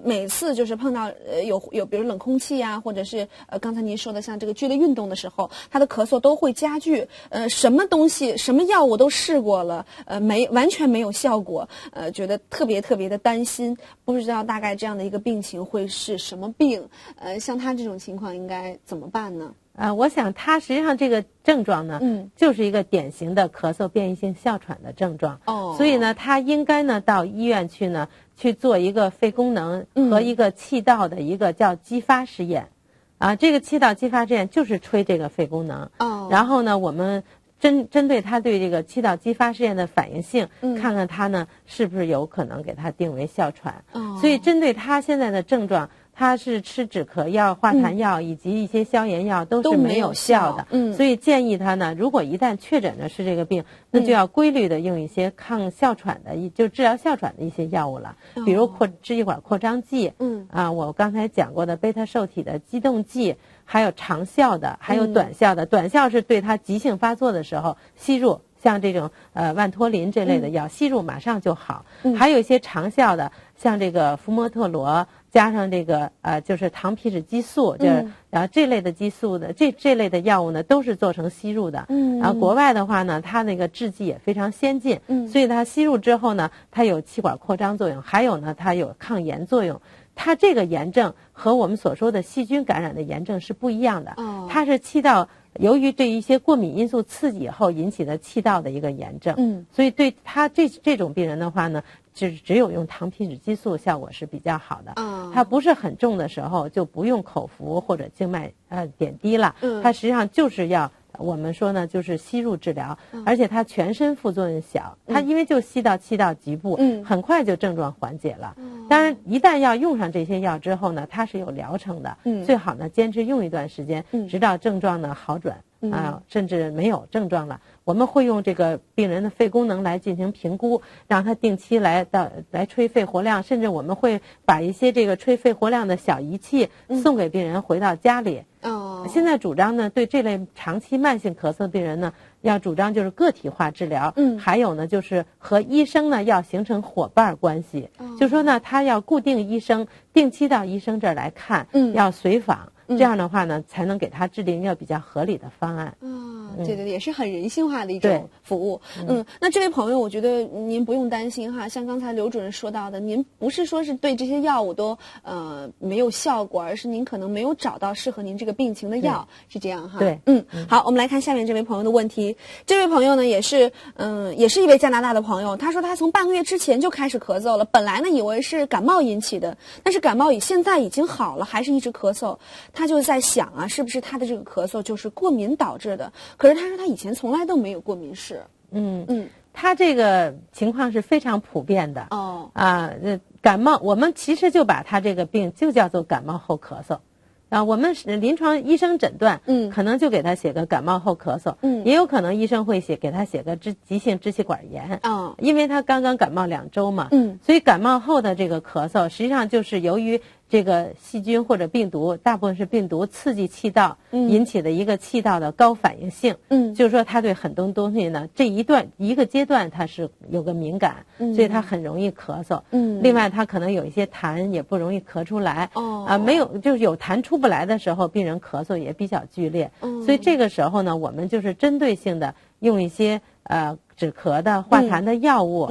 每次就是碰到有比如冷空气啊，或者是刚才您说的像这个剧烈运动的时候，他的咳嗽都会加剧。什么东西什么药我都试过了，完全没有效果，觉得特别特别的担心，不知道大概这样的一个病情会是什么病。像他这种情况应该怎么办呢？我想他实际上这个症状呢，就是一个典型的咳嗽变异性哮喘的症状。所以呢，他应该呢到医院去呢去做一个肺功能和一个气道的一个叫激发试验。这个气道激发试验就是吹这个肺功能。然后呢，我们针对他对这个气道激发试验的反应性，看看他呢是不是有可能给他定为哮喘。所以针对他现在的症状，他是吃止咳药、化痰药以及一些消炎药都是没有效的。所以建议他呢，如果一旦确诊的是这个病，那就要规律的用一些抗哮喘的，就治疗哮喘的一些药物了，比如支气管扩张剂，我刚才讲过的贝塔受体的激动剂，还有长效的，还有短效的。短效是对他急性发作的时候吸入，像这种万托林这类的药，吸入马上就好。还有一些长效的，像这个福摩特罗加上这个就是糖皮质激素，就是然后这类的激素的这类的药物呢，都是做成吸入的。然后国外的话呢，它那个制剂也非常先进，所以它吸入之后呢，它有气管扩张作用，还有呢，它有抗炎作用。它这个炎症和我们所说的细菌感染的炎症是不一样的。它是气道由于对一些过敏因素刺激以后引起的气道的一个炎症。所以对他这种病人的话呢，只有用糖皮质激素效果是比较好的。它不是很重的时候就不用口服或者静脉点滴了。它实际上就是要我们说呢，就是吸入治疗，而且它全身副作用小，它因为就吸到气道局部，很快就症状缓解了。当然，一旦要用上这些药之后呢，它是有疗程的，最好呢坚持用一段时间，直到症状呢好转。甚至没有症状了，我们会用这个病人的肺功能来进行评估，让他定期来吹肺活量，甚至我们会把一些这个吹肺活量的小仪器送给病人回到家里。现在主张呢，对这类长期慢性咳嗽病人呢，要主张就是个体化治疗。还有呢，就是和医生呢要形成伙伴关系。就说呢，他要固定医生，定期到医生这儿来看，要随访。这样的话呢，才能给他制定一个比较合理的方案。对，也是很人性化的一种服务。那这位朋友，我觉得您不用担心哈，像刚才刘主任说到的，您不是说是对这些药物都没有效果，而是您可能没有找到适合您这个病情的药，是这样哈。对，好，我们来看下面这位朋友的问题。这位朋友呢，也是一位加拿大的朋友，他说他从半个月之前就开始咳嗽了，本来呢以为是感冒引起的，但是感冒现在已经好了，还是一直咳嗽。他就在想啊，是不是他的这个咳嗽就是过敏导致的？可是他说他以前从来都没有过敏史。他这个情况是非常普遍的。感冒，我们其实就把他这个病就叫做感冒后咳嗽。我们临床医生诊断，可能就给他写个感冒后咳嗽，也有可能医生会给他写个急性支气管炎，因为他刚刚感冒2周嘛，所以感冒后的这个咳嗽，实际上就是由于这个细菌或者病毒，大部分是病毒刺激气道引起的一个气道的高反应性，就是说他对很多东西呢，这一个阶段他是有个敏感，所以他很容易咳嗽。另外他可能有一些痰也不容易咳出来，没有就是有痰出不来的时候，病人咳嗽也比较剧烈，所以这个时候呢，我们就是针对性的用一些止咳的化痰的药物，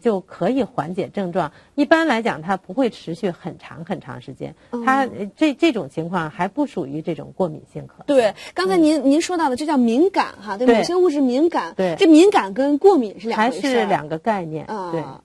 就可以缓解症状。一般来讲它不会持续很长很长时间，它这种情况还不属于这种过敏性咳嗽。对，刚才您说到的这叫敏感哈，对某些物质敏感。对，这敏感跟过敏是两回事，还是两个概念。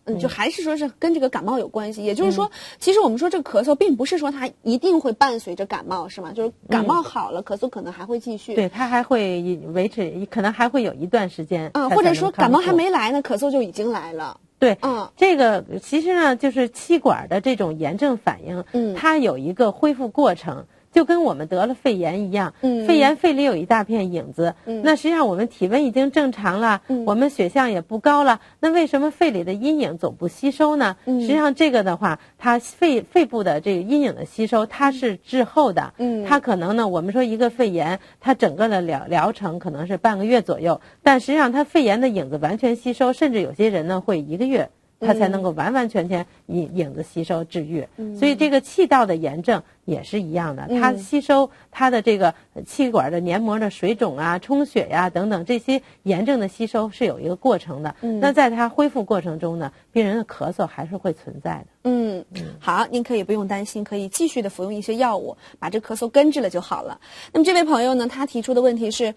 对，就还是说是跟这个感冒有关系。也就是说，其实我们说这个咳嗽并不是说它一定会伴随着感冒，是吗？就是感冒好了，咳嗽可能还会继续。对，它还会维持，可能还会有一段时间。或者说感冒还没来呢，咳嗽就已经来了。对，这个其实呢，就是气管的这种炎症反应，它有一个恢复过程。就跟我们得了肺炎一样，肺炎肺里有一大片影子，那实际上我们体温已经正常了，我们血象也不高了，那为什么肺里的阴影总不吸收呢？实际上这个的话，它肺部的这个阴影的吸收，它是滞后的，它可能呢，我们说一个肺炎，它整个的疗程可能是半个月左右，但实际上它肺炎的影子完全吸收，甚至有些人呢会1个月。它才能够完完全全影子吸收治愈，所以这个气道的炎症也是一样的，它吸收它的这个气管的黏膜的水肿啊、充血呀等等这些炎症的吸收是有一个过程的。那在它恢复过程中呢，病人的咳嗽还是会存在的。好，您可以不用担心，可以继续的服用一些药物，把这咳嗽根治了就好了。那么这位朋友呢，他提出的问题是，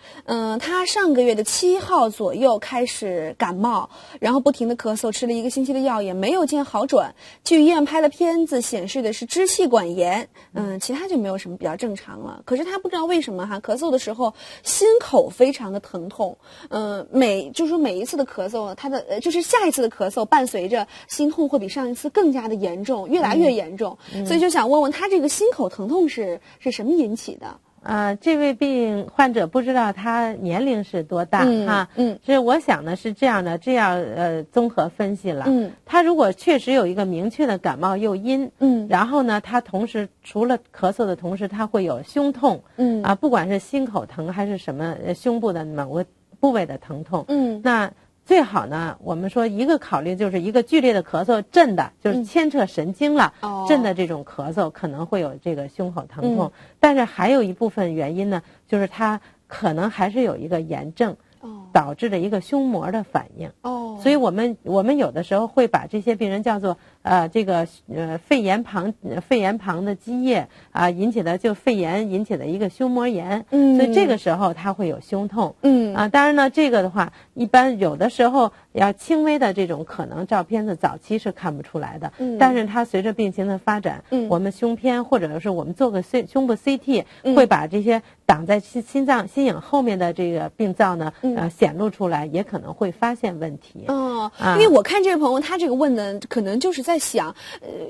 他上个月的7号左右开始感冒，然后不停的咳嗽，吃了1个星期的药也没有见好转，去医院拍了片子，显示的是支气管炎，其他就没有什么比较正常了。可是他不知道为什么咳嗽的时候心口非常的疼痛，就是说每一次的咳嗽，他的就是下一次的咳嗽伴随着心痛会比上一次更加的严重，越来越严重，所以就想问问他这个心口疼痛是什么引起的？这位患者不知道他年龄是多大哈，所以我想呢是这样的，这样综合分析了，他如果确实有一个明确的感冒诱因，然后呢他同时除了咳嗽的同时他会有胸痛，不管是心口疼还是什么胸部的某个部位的疼痛，那最好呢，我们说一个考虑就是一个剧烈的咳嗽震的，就是牵扯神经了，震的这种咳嗽可能会有这个胸口疼痛，但是还有一部分原因呢，就是它可能还是有一个炎症导致的一个胸膜的反应。所以我们有的时候会把这些病人叫做肺炎旁的积液引起的就肺炎引起的一个胸膜炎，所以这个时候他会有胸痛。当然呢，这个的话一般有的时候要轻微的这种可能照片子早期是看不出来的，但是它随着病情的发展，我们胸片或者是我们做个胸部 CT，会把这些挡在心影后面的这个病灶呢显露出来，也可能会发现问题。因为我看这位朋友他这个问的可能就是在想，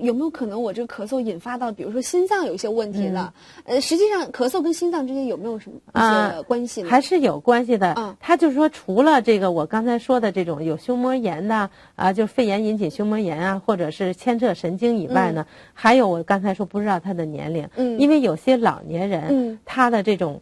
有没有可能我这个咳嗽引发到比如说心脏有一些问题了？实际上咳嗽跟心脏之间有没有什么一些关系呢？还是有关系的。他就是说除了这个我刚才说的这种有胸膜炎的就肺炎引起胸膜炎或者是牵扯神经以外呢，还有我刚才说不知道他的年龄，因为有些老年人他的这种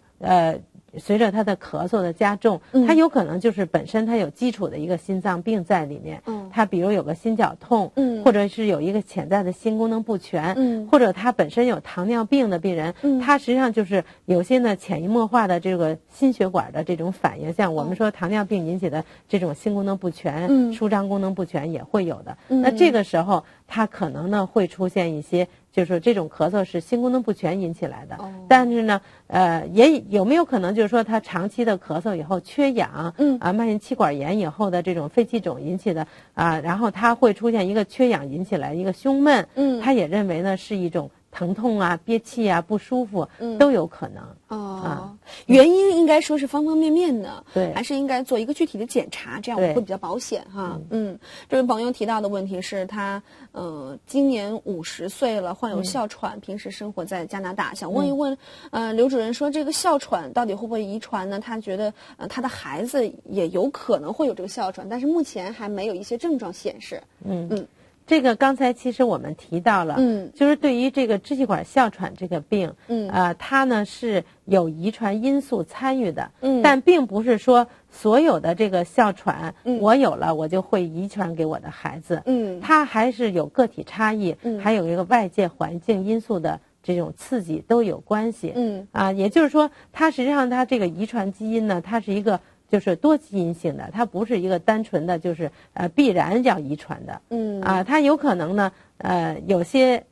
随着他的咳嗽的加重，他有可能就是本身他有基础的一个心脏病在里面，他比如有个心绞痛，或者是有一个潜在的心功能不全，或者他本身有糖尿病的病人，他实际上就是有些呢潜移默化的这个心血管的这种反应，像我们说糖尿病引起的这种心功能不全，舒张功能不全也会有的。那这个时候他可能呢会出现一些就是这种咳嗽是心功能不全引起来的，但是呢也有没有可能就是说他长期的咳嗽以后缺氧，慢性气管炎以后的这种肺气肿引起的然后他会出现一个缺氧引起来一个胸闷，他也认为呢是一种疼痛憋气不舒服，都有可能。原因应该说是方方面面的，对，还是应该做一个具体的检查，这样会比较保险哈。这位朋友提到的问题是他今年50岁了，患有哮喘，平时生活在加拿大，想问一问刘主任说这个哮喘到底会不会遗传呢？他觉得他的孩子也有可能会有这个哮喘，但是目前还没有一些症状显示。这个刚才其实我们提到了，就是对于这个支气管哮喘这个病，它呢是有遗传因素参与的，但并不是说所有的这个哮喘，我有了我就会遗传给我的孩子，它还是有个体差异，还有一个外界环境因素的这种刺激都有关系，也就是说，它实际上它这个遗传基因呢，它是一个就是多基因性的，它不是一个单纯的就是必然要遗传的。它有可能呢有些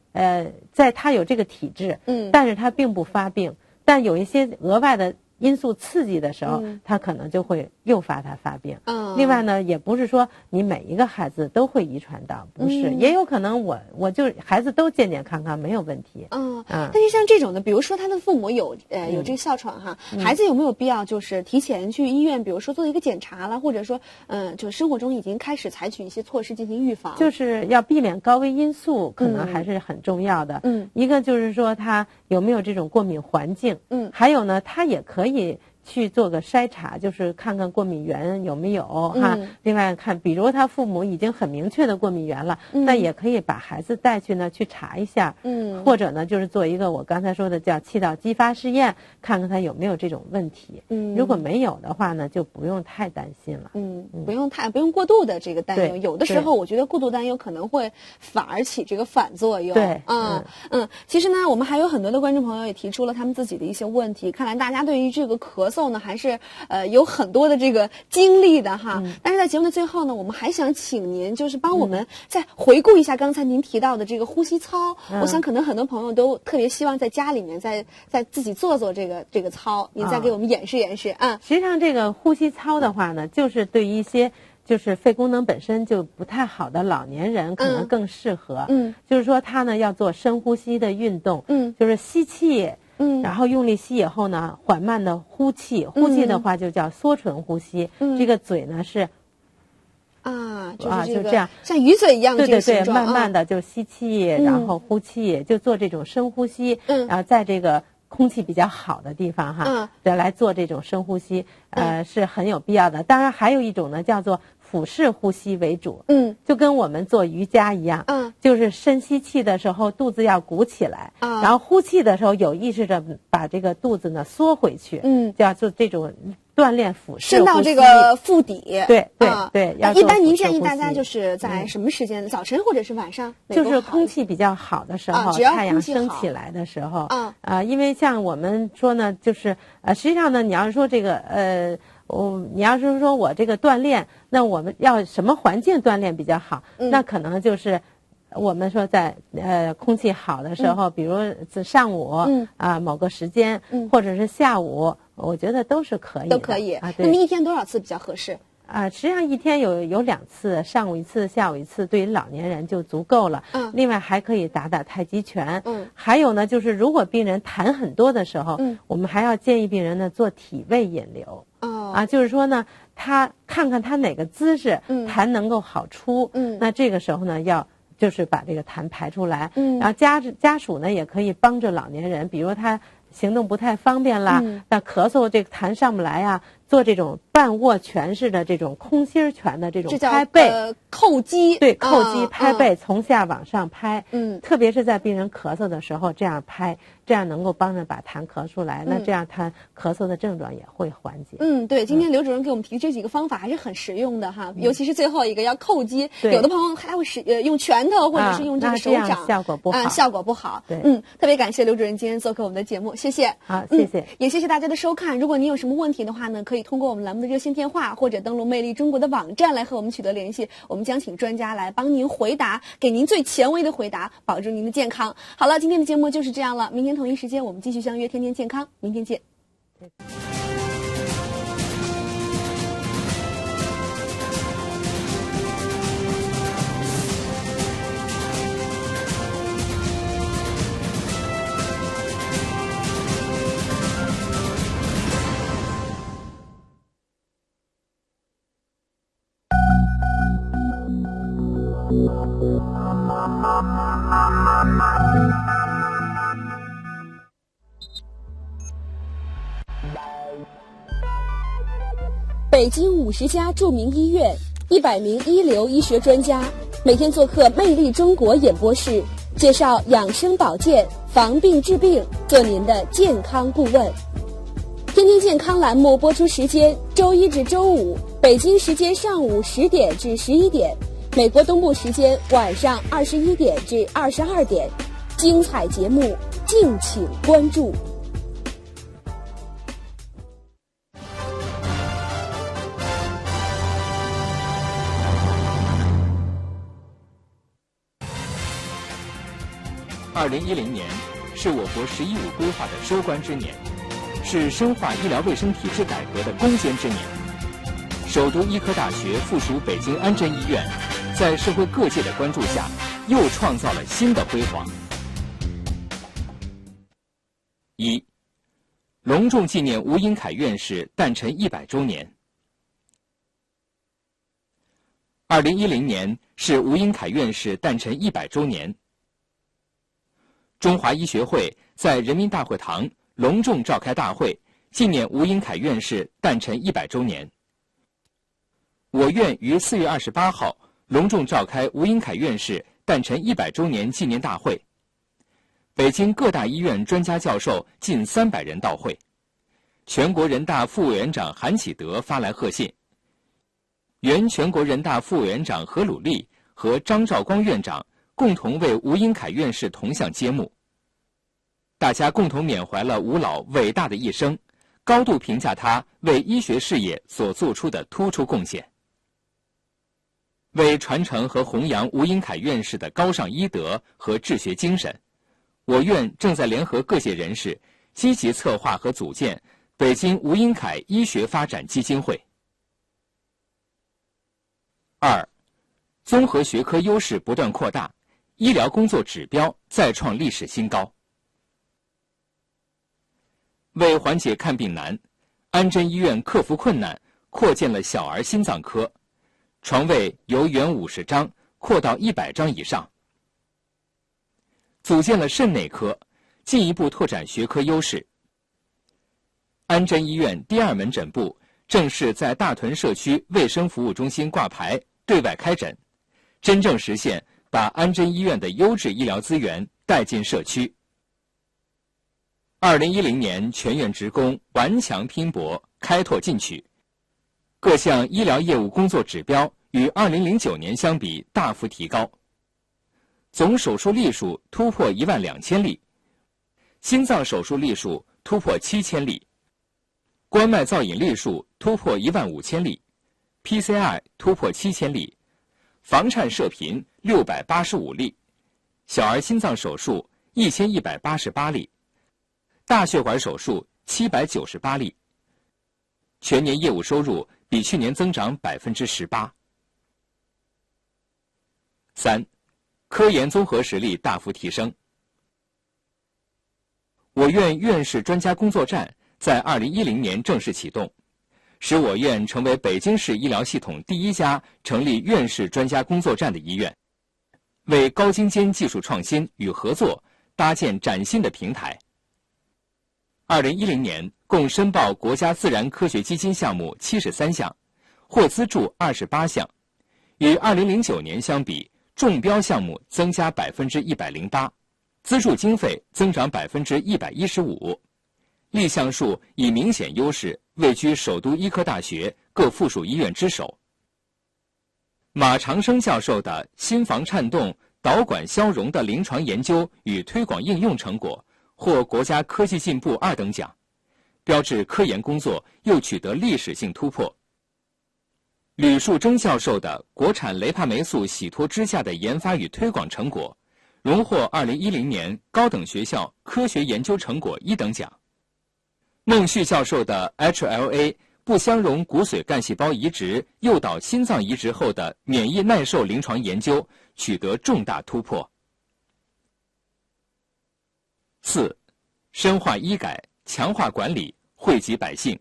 在它有这个体质，但是它并不发病，但有一些额外的因素刺激的时候，它可能就会诱发它发病。另外呢，也不是说你每一个孩子都会遗传到，不是，也有可能我就孩子都健健康康没有问题。但是像这种的，比如说他的父母有这个哮喘哈，孩子有没有必要就是提前去医院，比如说做一个检查了，或者说就生活中已经开始采取一些措施进行预防？就是要避免高危因素，可能还是很重要的。一个就是说他有没有这种过敏环境，还有呢，他也可以去做个筛查，就是看看过敏源有没有哈。另外看，比如他父母已经很明确的过敏源了，那也可以把孩子带去呢去查一下。或者呢，就是做一个我刚才说的叫气道激发试验，看看他有没有这种问题。如果没有的话呢，就不用太担心了。不用过度的这个担忧。有的时候我觉得过度担忧可能会反而起这个反作用。对，其实呢，我们还有很多的观众朋友也提出了他们自己的一些问题。看来大家对于这个咳嗽呢，还是有很多的这个经历的哈。但是在节目的最后呢，我们还想请您就是帮我们再回顾一下刚才您提到的这个呼吸操。我想可能很多朋友都特别希望在家里面在自己做这个操，您再给我们演示演示啊。实际上这个呼吸操的话呢，就是对于一些就是肺功能本身就不太好的老年人可能更适合。就是说他呢要做深呼吸的运动。就是吸气。然后用力吸以后呢，缓慢的呼气，呼气的话就叫缩唇呼吸。这个嘴呢是就是就这样，像鱼嘴一样的这个形状。慢慢的就吸气，然后呼气，就做这种深呼吸。然后在这个空气比较好的地方哈，来做这种深呼吸，是很有必要的。当然还有一种呢，叫做腹式呼吸为主。就跟我们做瑜伽一样。就是深吸气的时候肚子要鼓起来，然后呼气的时候有意识的把这个肚子呢缩回去。就要做这种锻炼腹式呼吸，伸到这个腹底。对。一般您建议大家就是在什么时间？早晨或者是晚上？就是空气比较好的时候，太阳升起来的时候。因为像我们说呢，就是实际上呢，你要是说这个你要是说我这个锻炼，那我们要什么环境锻炼比较好？那可能就是我们说在空气好的时候，比如上午某个时间，或者是下午，我觉得都是可以的。都可以。那么一天多少次比较合适？实际上一天有2次，上午1次，下午1次，对于老年人就足够了。另外还可以打太极拳。还有呢，就是如果病人痰很多的时候，我们还要建议病人呢做体位引流。就是说呢，他看看他哪个姿势痰能够好出。那这个时候呢，就是把这个痰排出来。然后家属呢也可以帮着老年人，比如他行动不太方便啦，那咳嗽这个痰上不来啊，做这种半握拳式的这种空心拳的这种拍背，叩击。对，叩击拍背，从下往上拍。特别是在病人咳嗽的时候这样拍，这样能够帮着把痰咳出来。那这样他咳嗽的症状也会缓解。对，今天刘主任给我们提这几个方法还是很实用的哈，尤其是最后一个要叩击。有的朋友还会用拳头或者是用这个手掌，效果不好。效果不好。对，特别感谢刘主任今天做客我们的节目，谢谢。好，谢谢。也谢谢大家的收看。如果您有什么问题的话呢，可以通过我们栏目的热线电话或者登录魅力中国的网站来和我们取得联系，我们将请专家来帮您回答，给您最权威的回答，保证您的健康。好了，今天的节目就是这样了，明天同一时间我们继续相约天天健康，明天见。北京50家著名医院，100名一流医学专家，每天做客魅力中国演播室，介绍养生保健、防病治病，做您的健康顾问。天天健康栏目播出时间：周一至周五，北京时间上午10点至11点，美国东部时间晚上21点至22点。精彩节目，敬请关注。2010年是我国“十一五”规划的收官之年，是深化医疗卫生体制改革的攻坚之年。首都医科大学附属北京安贞医院，在社会各界的关注下，又创造了新的辉煌。1. 隆重纪念吴英凯院士诞辰100周年。2010年是吴英凯院士诞辰100周年。中华医学会在人民大会堂隆重召开大会，纪念吴英凯院士诞辰100周年。我院于4月28号隆重召开吴英凯院士诞辰100周年纪念大会。北京各大医院专家教授近300人到会。全国人大副委员长韩启德发来贺信。原全国人大副委员长何鲁丽和张兆光院长共同为吴英凯院士铜像揭幕。大家共同缅怀了吴老伟大的一生，高度评价他为医学事业所做出的突出贡献。为传承和弘扬吴英凯院士的高尚医德和治学精神，我院正在联合各界人士，积极策划和组建北京吴英凯医学发展基金会。2. 综合学科优势不断扩大，医疗工作指标再创历史新高。为缓解看病难，安贞医院克服困难，扩建了小儿心脏科，床位由原50张扩到100张以上。组建了肾内科，进一步拓展学科优势。安贞医院第2门诊部正式在大屯社区卫生服务中心挂牌，对外开诊，真正实现把安贞医院的优质医疗资源带进社区。2010年全院职工顽强拼搏，开拓进取，各项医疗业务工作指标与2009年相比大幅提高。总手术例数突破12000例，心脏手术例数突破7000例，冠脉造影例数突破15000例， PCR 突破7000例，房颤射频685例，小儿心脏手术1188例，大血管手术798例，全年业务收入比去年增长18%。3. 科研综合实力大幅提升。我院院士专家工作站在2010年正式启动，使我院成为北京市医疗系统第1家成立院士专家工作站的医院，为高精尖技术创新与合作搭建崭新的平台。2010年共申报国家自然科学基金项目73项，获资助28项，与2009年相比，中标项目增加108%，资助经费增长115%，立项数以明显优势位居首都医科大学各附属医院之首。马长生教授的心房颤动导管消融的临床研究与推广应用成果获国家科技进步2等奖，标志科研工作又取得历史性突破。吕树铮教授的国产雷帕霉素洗脱支架的研发与推广成果，荣获2010年高等学校科学研究成果1等奖。孟旭教授的 HLA 不相容骨髓干细胞移植诱导心脏移植后的免疫耐受临床研究取得重大突破。4. 深化医改，强化管理，惠及百姓。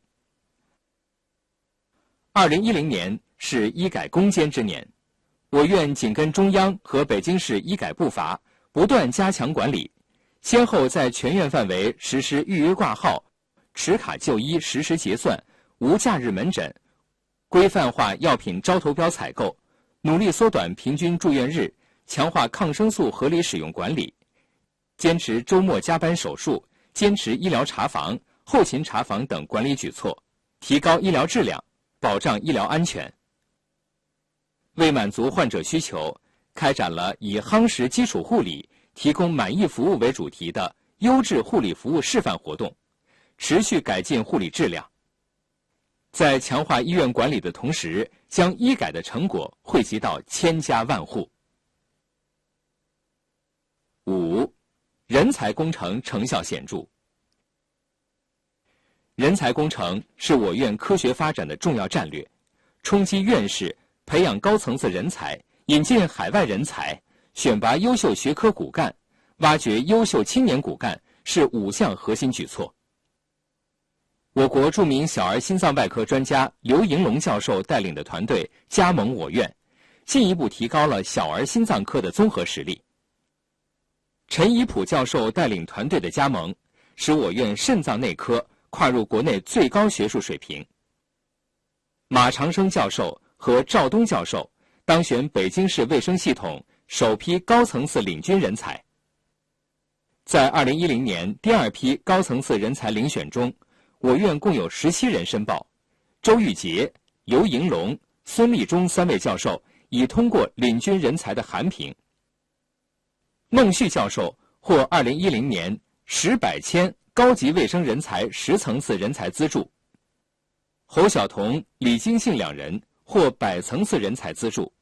2010年是医改攻坚之年，我院紧跟中央和北京市医改步伐，不断加强管理，先后在全院范围实施预约挂号、持卡就医实时结算、无假日门诊，规范化药品招投标采购，努力缩短平均住院日，强化抗生素合理使用管理，坚持周末加班手术，坚持医疗查房、后勤查房等管理举措，提高医疗质量，保障医疗安全。为满足患者需求，开展了以夯实基础护理、提供满意服务为主题的优质护理服务示范活动，持续改进护理质量。在强化医院管理的同时，将医改的成果惠及到千家万户。5. 人才工程成效显著。人才工程是我院科学发展的重要战略，冲击院士，培养高层次人才，引进海外人才，选拔优秀学科骨干，挖掘优秀青年骨干，是5项核心举措。我国著名小儿心脏外科专家刘迎龙教授带领的团队加盟我院，进一步提高了小儿心脏科的综合实力。陈以普教授带领团队的加盟，使我院肾脏内科跨入国内最高学术水平。马长生教授和赵东教授当选北京市卫生系统首批高层次领军人才。在2010年第2批高层次人才遴选中，我院共有17人申报，周玉杰、刘迎龙、孙立忠3位教授已通过领军人才的函评。孟旭教授获2010年10百千高级卫生人才10层次人才资助，侯晓彤、李金信2人获100层次人才资助。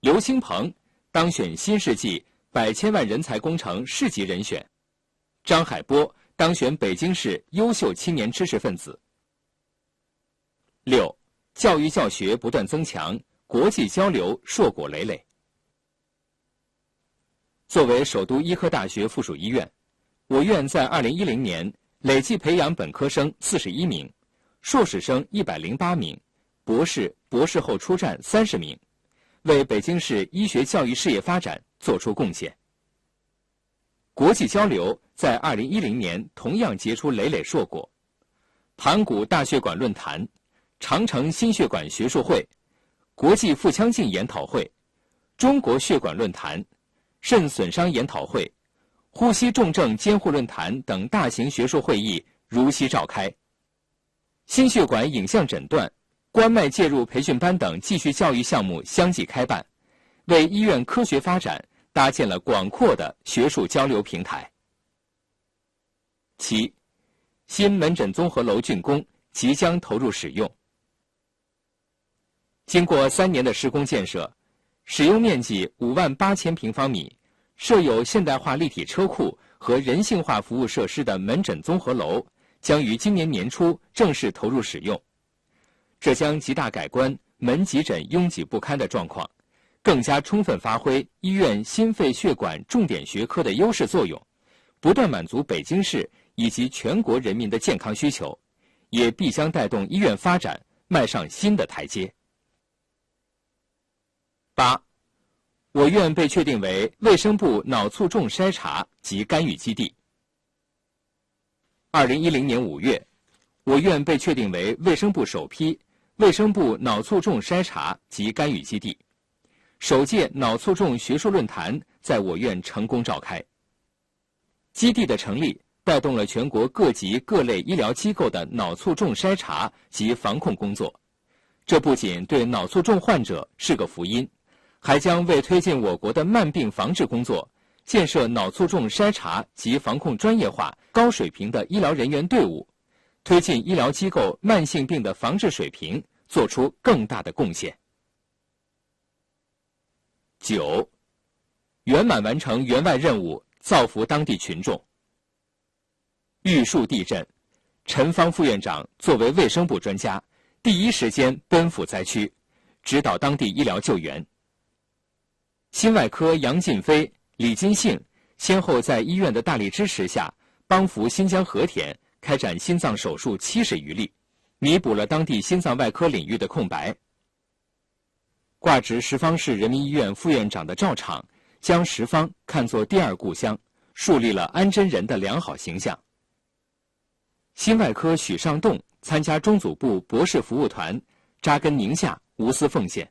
刘兴鹏当选新世纪100千万人才工程市级人选，张海波当选北京市优秀青年知识分子。6. 教育教学不断增强，国际交流硕果累累。作为首都医科大学附属医院，我院在2010年累计培养本科生41名，硕士生108名，博士、博士后出战30名，为北京市医学教育事业发展作出贡献。国际交流在2010年同样结出累累硕果，盘古大血管论坛、长城心血管学术会、国际腹腔镜研讨会、中国血管论坛、肾损伤研讨会、呼吸重症监护论坛等大型学术会议如期召开。心血管影像诊断、冠脉介入培训班等继续教育项目相继开办，为医院科学发展搭建了广阔的学术交流平台。7. 新门诊综合楼竣工，即将投入使用。经过3年的施工建设，使用面积58000平方米，设有现代化立体车库和人性化服务设施的门诊综合楼将于今年年初正式投入使用。这将极大改观门急诊拥挤不堪的状况，更加充分发挥医院心肺血管重点学科的优势作用，不断满足北京市以及全国人民的健康需求，也必将带动医院发展迈上新的台阶。8. 我院被确定为卫生部脑卒中筛查及干预基地。2010年5月，我院被确定为卫生部首批卫生部脑卒中筛查及干预基地。首届脑卒中学术论坛在我院成功召开。基地的成立带动了全国各级各类医疗机构的脑卒中筛查及防控工作，这不仅对脑卒中患者是个福音，还将为推进我国的慢病防治工作，建设脑卒中筛查及防控专业化、高水平的医疗人员队伍，推进医疗机构慢性病的防治水平做出更大的贡献。9. 圆满完成援外任务，造福当地群众。玉树地震，陈方副院长作为卫生部专家，第一时间奔赴灾区，指导当地医疗救援。心外科杨进飞、李金信先后在医院的大力支持下，帮扶新疆和田开展心脏手术70余例，弥补了当地心脏外科领域的空白。挂职什邡市人民医院副院长的赵昶将什邡看作第2故乡，树立了安贞人的良好形象。心外科许尚栋参加中组部博士服务团，扎根宁夏，无私奉献。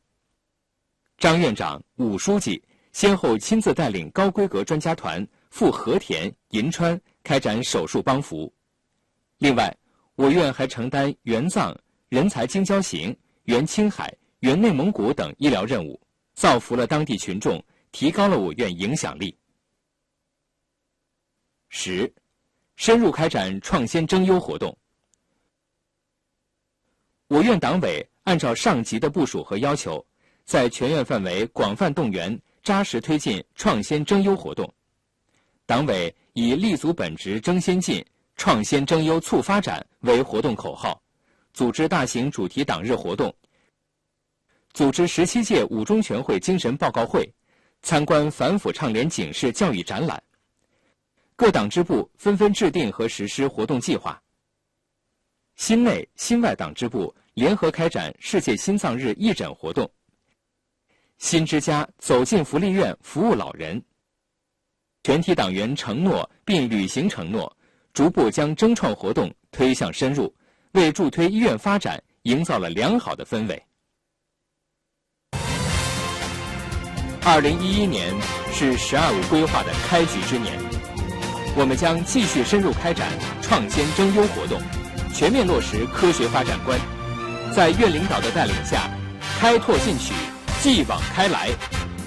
张院长、武书记先后亲自带领高规格专家团赴和田、银川开展手术帮扶。另外，我院还承担援藏、人才京郊行、援青海、援内蒙古等医疗任务，造福了当地群众，提高了我院影响力。10. 深入开展创新征优活动。我院党委按照上级的部署和要求，在全院范围广泛动员，扎实推进创新征优活动。党委以立足本职争先进、创先争优促发展为活动口号，组织大型主题党日活动，组织17届五中全会精神报告会，参观反腐倡廉警示教育展览。各党支部纷纷制定和实施活动计划。心内、心外党支部联合开展世界心脏日义诊活动。心之家走进福利院服务老人。全体党员承诺并履行承诺，逐步将争创活动推向深入，为助推医院发展营造了良好的氛围。2011年是“12五”规划的开局之年，我们将继续深入开展创先争优活动，全面落实科学发展观，在院领导的带领下，开拓进取，继往开来，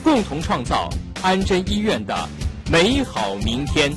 共同创造安贞医院的美好明天。